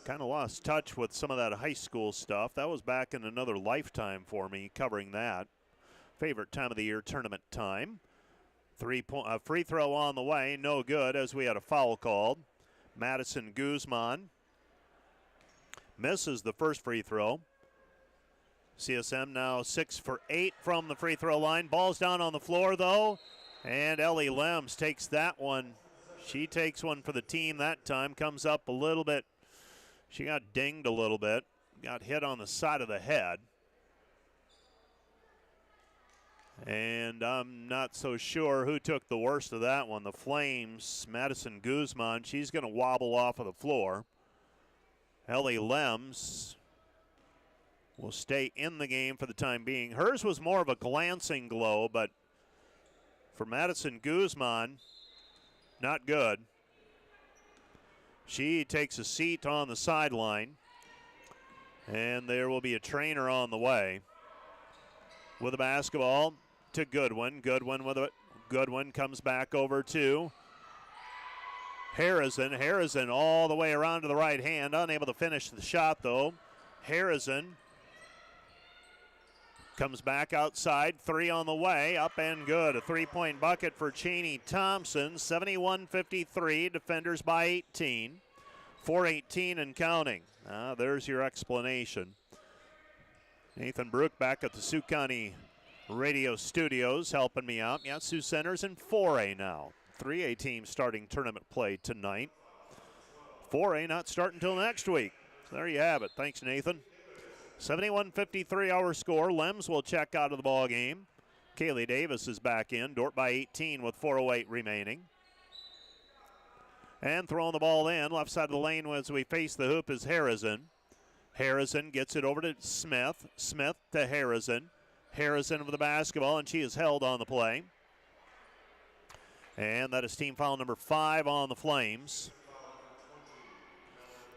Kind of lost touch with some of that high school stuff. That was back in another lifetime for me covering that. Favorite time of the year, tournament time. Free throw on the way, no good as we had a foul called. Madison Guzman misses the first free throw. CSM now 6 for 8 from the free throw line. Ball's down on the floor though, and Ellie Lems takes that one. She takes one for the team that time, comes up a little bit. She got dinged a little bit, got hit on the side of the head. And I'm not so sure who took the worst of that one. The Flames, Madison Guzman, she's going to wobble off of the floor. Ellie Lems will stay in the game for the time being. Hers was more of a glancing glow, but for Madison Guzman, not good. She takes a seat on the sideline, and there will be a trainer on the way. With the basketball to Goodwin. Goodwin with it. Goodwin comes back over to Harrison. Harrison all the way around to the right hand. Unable to finish the shot though. Harrison comes back outside. 3 on the way. Up and good. A 3-point bucket for Cheney Thompson. 71-53. Defenders by 18. 4:18 and counting. There's your explanation. Nathan Brook back at the Sioux County Radio Studios helping me out. Yeah, Sioux Center's in 4A now. 3A team starting tournament play tonight. 4A not starting until next week. So there you have it. Thanks, Nathan. 71-53 our score. Lems will check out of the ball game. Kaylee Davis is back in. Dordt by 18 with 4:08 remaining. And throwing the ball in. Left side of the lane as we face the hoop is Harrison. Harrison gets it over to Smith. Smith to Harrison. Harrison with the basketball, and she is held on the play. And that is team foul number 5 on the Flames.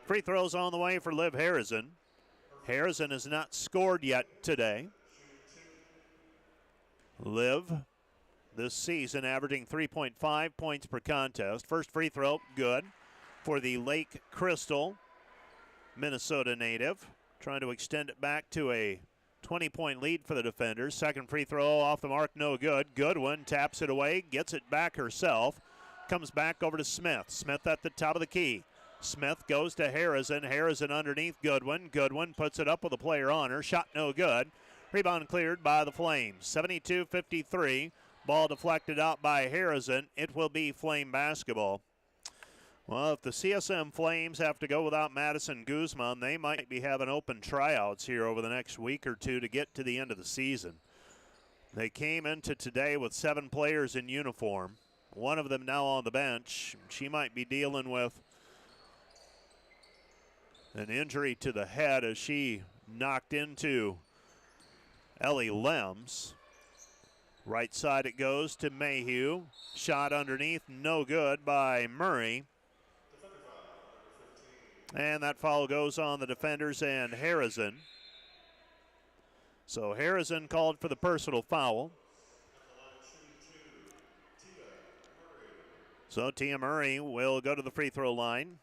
Free throws on the way for Liv Harrison. Harrison has not scored yet today. Liv this season averaging 3.5 points per contest. First free throw, good for the Lake Crystal, Minnesota native. Trying to extend it back to a 20-point lead for the defenders. Second free throw off the mark, no good. Goodwin taps it away, gets it back herself. Comes back over to Smith. Smith at the top of the key. Smith goes to Harrison. Harrison underneath Goodwin. Goodwin puts it up with a player on her. Shot no good. Rebound cleared by the Flames. 72-53. Ball deflected out by Harrison. It will be Flame basketball. Well, if the CSM Flames have to go without Madison Guzman, they might be having open tryouts here over the next week or two to get to the end of the season. They came into today with 7 players in uniform. One of them now on the bench. She might be dealing with an injury to the head as she knocked into Ellie Lems. Right side it goes to Mayhew. Shot underneath, no good by Murray. And that foul goes on the defenders and Harrison. So Harrison called for the personal foul. So Tia Murray will go to the free throw line.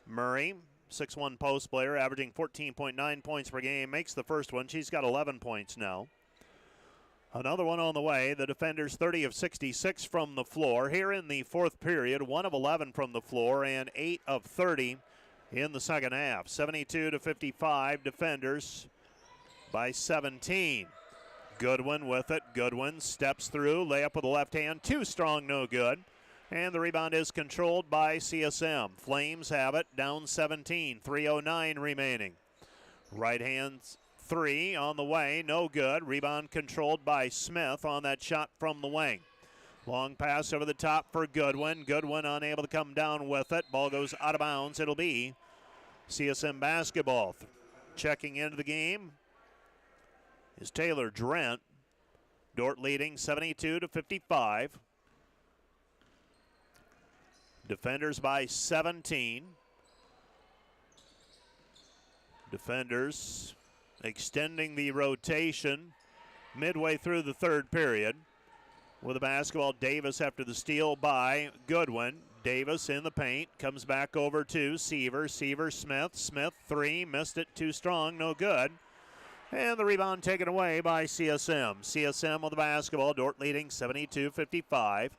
Murray, 6'1" post player, averaging 14.9 points per game, makes the first one. She's got 11 points now. Another one on the way. The defenders 30 of 66 from the floor. Here in the fourth period, 1 of 11 from the floor and 8 of 30 in the second half. 72-55, defenders by 17. Goodwin with it. Goodwin steps through, layup with the left hand. Too strong, no good. And the rebound is controlled by CSM. Flames have it, down 17, 3:09 remaining. Right hand three on the way, no good. Rebound controlled by Smith on that shot from the wing. Long pass over the top for Goodwin. Goodwin unable to come down with it. Ball goes out of bounds. It'll be CSM basketball. Checking into the game is Taylor Drent. Dordt leading 72-55. Defenders by 17. Defenders extending the rotation midway through the third period. With the basketball, Davis after the steal by Goodwin. Davis in the paint, comes back over to Seaver. Seaver, Smith. Smith, three, missed it, too strong, no good. And the rebound taken away by CSM. CSM with the basketball, Dordt leading 72-55.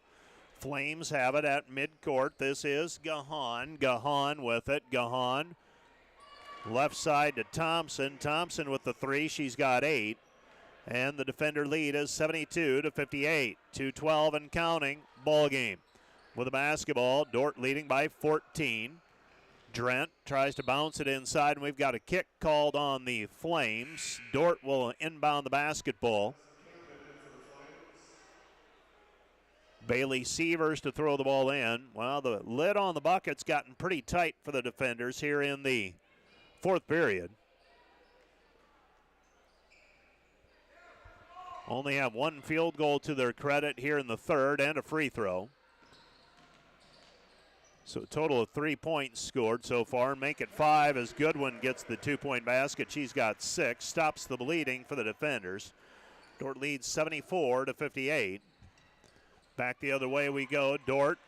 Flames have it at midcourt. This is Gahan. Gahan with it. Gahan left side to Thompson. Thompson with the three. She's got 8. And the defender lead is 72-58. 2:12 and counting. Ball game. With the basketball, Dordt leading by 14. Drent tries to bounce it inside, and we've got a kick called on the Flames. Dordt will inbound the basketball. Bailey Sievers to throw the ball in. Well, the lid on the bucket's gotten pretty tight for the defenders here in the fourth period. Only have one field goal to their credit here in the third and a free throw. So a total of 3 points scored so far. Make it 5 as Goodwin gets the 2-point basket. She's got 6. Stops the bleeding for the defenders. Dordt leads 74-58. Back the other way we go. Dordt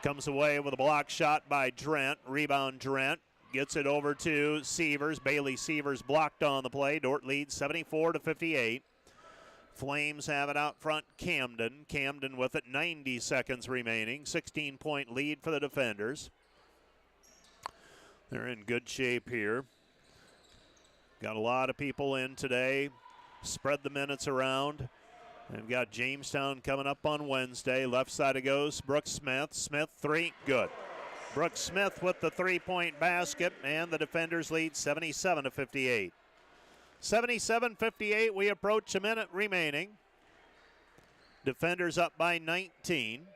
comes away with a block shot by Drent. Rebound Drent. Gets it over to Sievers. Bailey Sievers blocked on the play. Dordt leads 74-58. Flames have it out front. Camden. Camden with it. 90 seconds remaining. 16-point lead for the defenders. They're in good shape here. Got a lot of people in today. Spread the minutes around. They've got Jamestown coming up on Wednesday. Left side it goes. Brooke Smith. Smith, three. Good. Brooke Smith with the 3-point basket, and the defenders lead 77-58. 77-58. We approach a minute remaining. Defenders up by 19.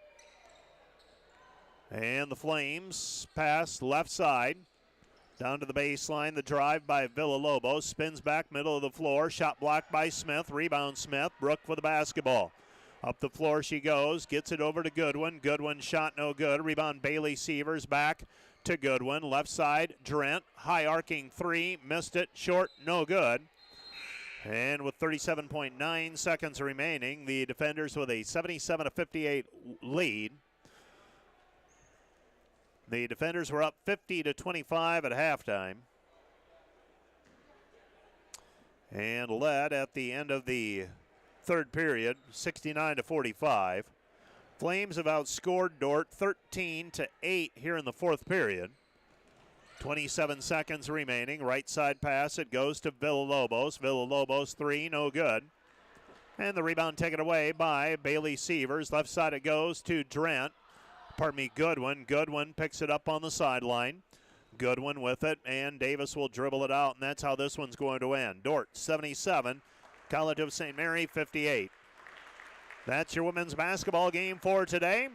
And the Flames pass left side. Down to the baseline, the drive by Villalobos. Spins back middle of the floor. Shot blocked by Smith. Rebound Smith. Brooke with the basketball. Up the floor she goes, gets it over to Goodwin. Goodwin shot no good. Rebound Bailey Sievers back to Goodwin. Left side, Drent. High arcing three, missed it. Short, no good. And with 37.9 seconds remaining, the defenders with a 77-58 lead. The defenders were up 50-25 at halftime. And led at the end of the third period, 69-45. Flames have outscored Dordt 13-8 here in the fourth period. 27 seconds remaining. Right side pass. It goes to Villalobos. Villalobos three, no good. And the rebound taken away by Bailey Sievers. Left side it goes to Goodwin. Goodwin picks it up on the sideline. Goodwin with it, and Davis will dribble it out, and that's how this one's going to end. Dordt 77, College of St. Mary 58. That's your women's basketball game for today.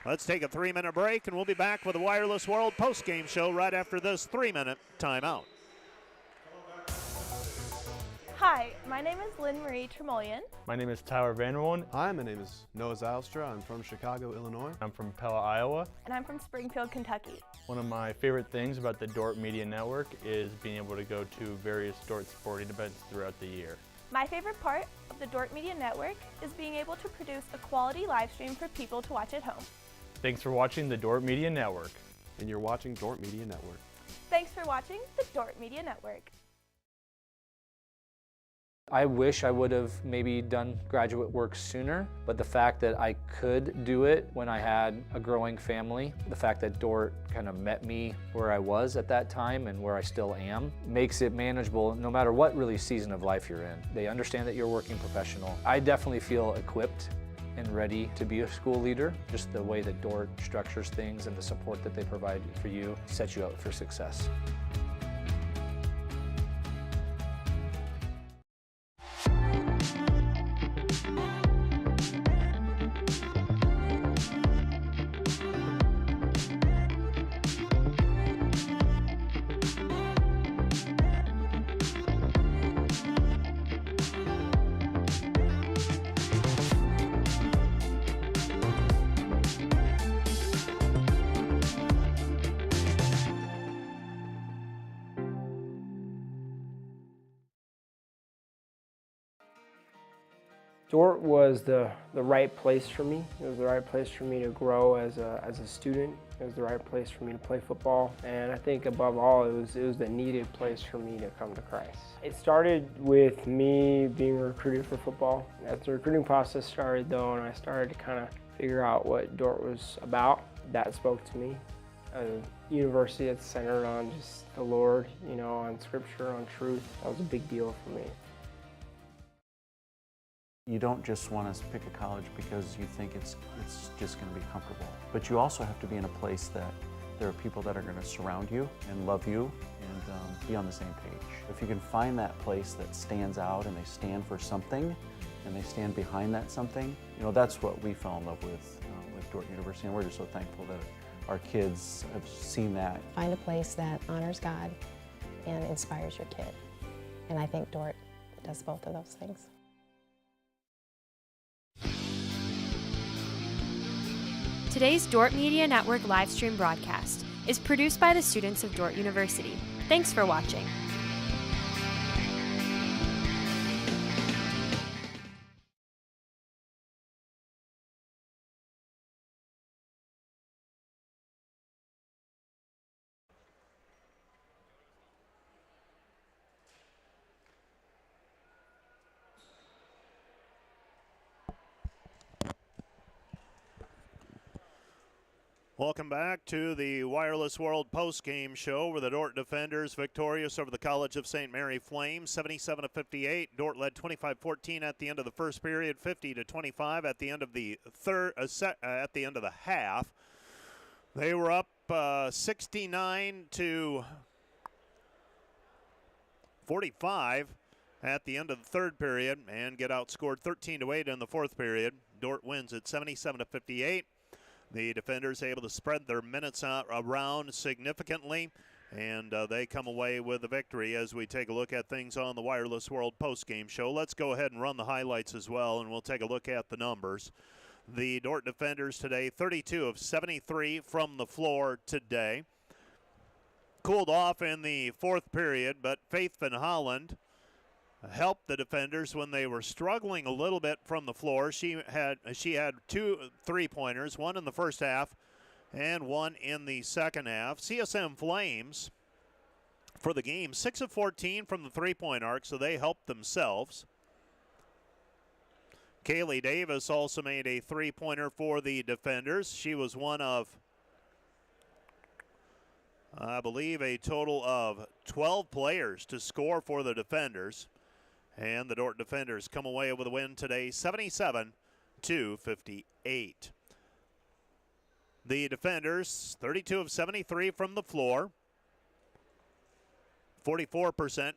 Let's take a 3-minute break, and we'll be back with the Wireless World post-game show right after this 3-minute timeout. Hi, my name is Lynn Marie Tremolian. My name is Tyler Vanderwoon. Hi, my name is Noah Zylstra. I'm from Chicago, Illinois. I'm from Pella, Iowa. And I'm from Springfield, Kentucky. One of my favorite things about the Dordt Media Network is being able to go to various Dordt sporting events throughout the year. My favorite part of the Dordt Media Network is being able to produce a quality live stream for people to watch at home. Thanks for watching the Dordt Media Network. And you're watching Dordt Media Network. Thanks for watching the Dordt Media Network. I wish I would have maybe done graduate work sooner, but the fact that I could do it when I had a growing family, the fact that Dordt kind of met me where I was at that time and where I still am, makes it manageable no matter what really season of life you're in. They understand that you're a working professional. I definitely feel equipped and ready to be a school leader. Just the way that Dordt structures things and the support that they provide for you sets you up for success. Dordt was the right place for me. It was the right place for me to grow as a student. It was the right place for me to play football. And I think above all, it was the needed place for me to come to Christ. It started with me being recruited for football. As the recruiting process started though, and I started to kind of figure out what Dordt was about, that spoke to me. A university that's centered on just the Lord, you know, on scripture, on truth. That was a big deal for me. You don't just want to pick a college because you think it's just going to be comfortable. But you also have to be in a place that there are people that are going to surround you and love you and be on the same page. If you can find that place that stands out and they stand for something and they stand behind that something, you know, that's what we fell in love with Dordt University, and we're just so thankful that our kids have seen that. Find a place that honors God and inspires your kid. And I think Dordt does both of those things. Today's Dordt Media Network live stream broadcast is produced by the students of Dordt University. Thanks for watching. Welcome back to the Wireless World post-game show where the Dordt defenders victorious over the College of St. Mary Flames, 77-58. Dordt led 25-14 at the end of the first period, 50-25 at the end of the at the end of the half. They were up 69-45 at the end of the third period and get outscored 13-8 in the fourth period. Dordt wins at 77-58. The defenders able to spread their minutes out around significantly And they come away with the victory as we take a look at things on the Wireless World postgame show. Let's go ahead and run the highlights as well, and we'll take a look at the numbers. The Dordt defenders today, 32 of 73 from the floor today. Cooled off in the fourth period, but Faith Van Holland helped the defenders when they were struggling a little bit from the floor. She had 2 3-pointers, one in the first half and one in the second half. CSM Flames for the game, 6 of 14 from the 3-point arc, so they helped themselves. Kaylee Davis also made a 3-pointer for the defenders. She was one of, I believe, a total of 12 players to score for the defenders. And the Dordt defenders come away with a win today, 77-58. The defenders, 32 of 73 from the floor, 44%,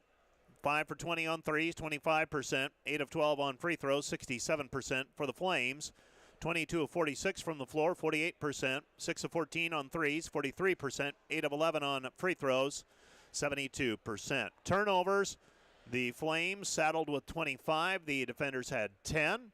5 for 20 on threes, 25%, 8 of 12 on free throws, 67% for the Flames. 22 of 46 from the floor, 48%, 6 of 14 on threes, 43%, 8 of 11 on free throws, 72%. Turnovers, the Flames saddled with 25. The defenders had 10.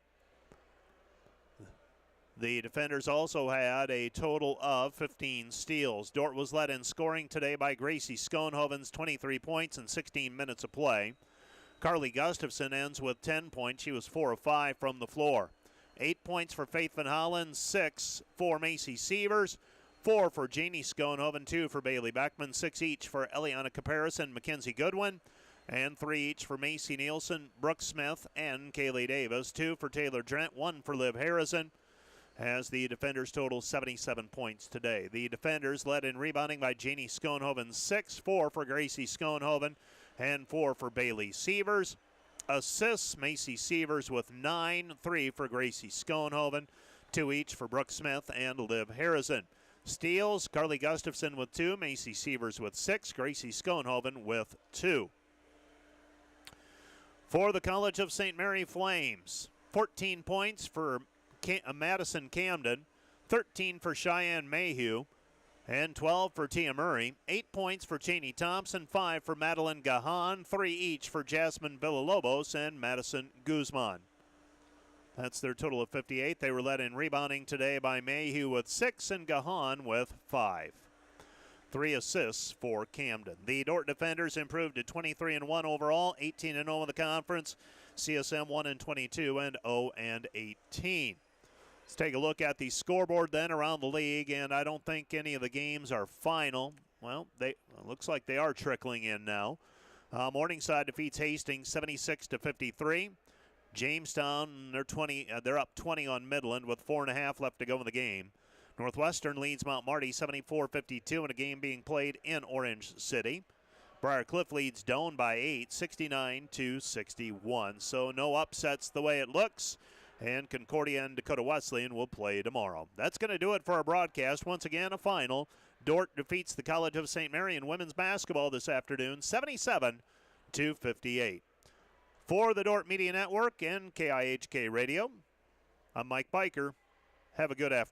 The defenders also had a total of 15 steals. Dordt was led in scoring today by Gracie Schoenhoven's 23 points in 16 minutes of play. Carly Gustafson ends with 10 points. She was 4 of 5 from the floor. 8 points for Faith Van Hollen, 6 for Macy Sievers, 4 for Janie Schoenhoven, 2 for Bailey Beckman, 6 each for Eliana Caparis and Mackenzie Goodwin, and 3 each for Macy Nielsen, Brooke Smith, and Kaylee Davis, 2 for Taylor Drent, 1 for Liv Harrison, as the defenders total 77 points today. The defenders led in rebounding by Janie Schoenhoven, 6, 4 for Gracie Schoenhoven, and 4 for Bailey Sievers. Assists, Macy Sievers with 9, 3 for Gracie Schoenhoven, 2 each for Brooke Smith and Liv Harrison. Steals, Carly Gustafson with 2, Macy Sievers with 6, Gracie Schoenhoven with 2. For the College of St. Mary Flames, 14 points for Madison Camden, 13 for Cheyenne Mayhew, and 12 for Tia Murray. 8 points for Cheney Thompson, 5 for Madeline Gahan, 3 each for Jasmine Villalobos and Madison Guzman. That's their total of 58. They were led in rebounding today by Mayhew with 6 and Gahan with 5. 3 assists for Camden. The Dordt defenders improved to 23-1 overall, 18-0 in the conference. CSM 1-22 and 0-18. Let's take a look at the scoreboard then around the league, and I don't think any of the games are final. Well, looks like they are trickling in now. Morningside defeats Hastings 76-53. Jamestown, they're up 20 on Midland with 4.5 left to go in the game. Northwestern leads Mount Marty 74-52 in a game being played in Orange City. Briar Cliff leads Doane by 8, 69-61. So no upsets the way it looks. And Concordia and Dakota Wesleyan will play tomorrow. That's going to do it for our broadcast. Once again, a final. Dordt defeats the College of St. Mary in women's basketball this afternoon, 77-58. For the Dordt Media Network and KIHK Radio, I'm Mike Biker. Have a good afternoon.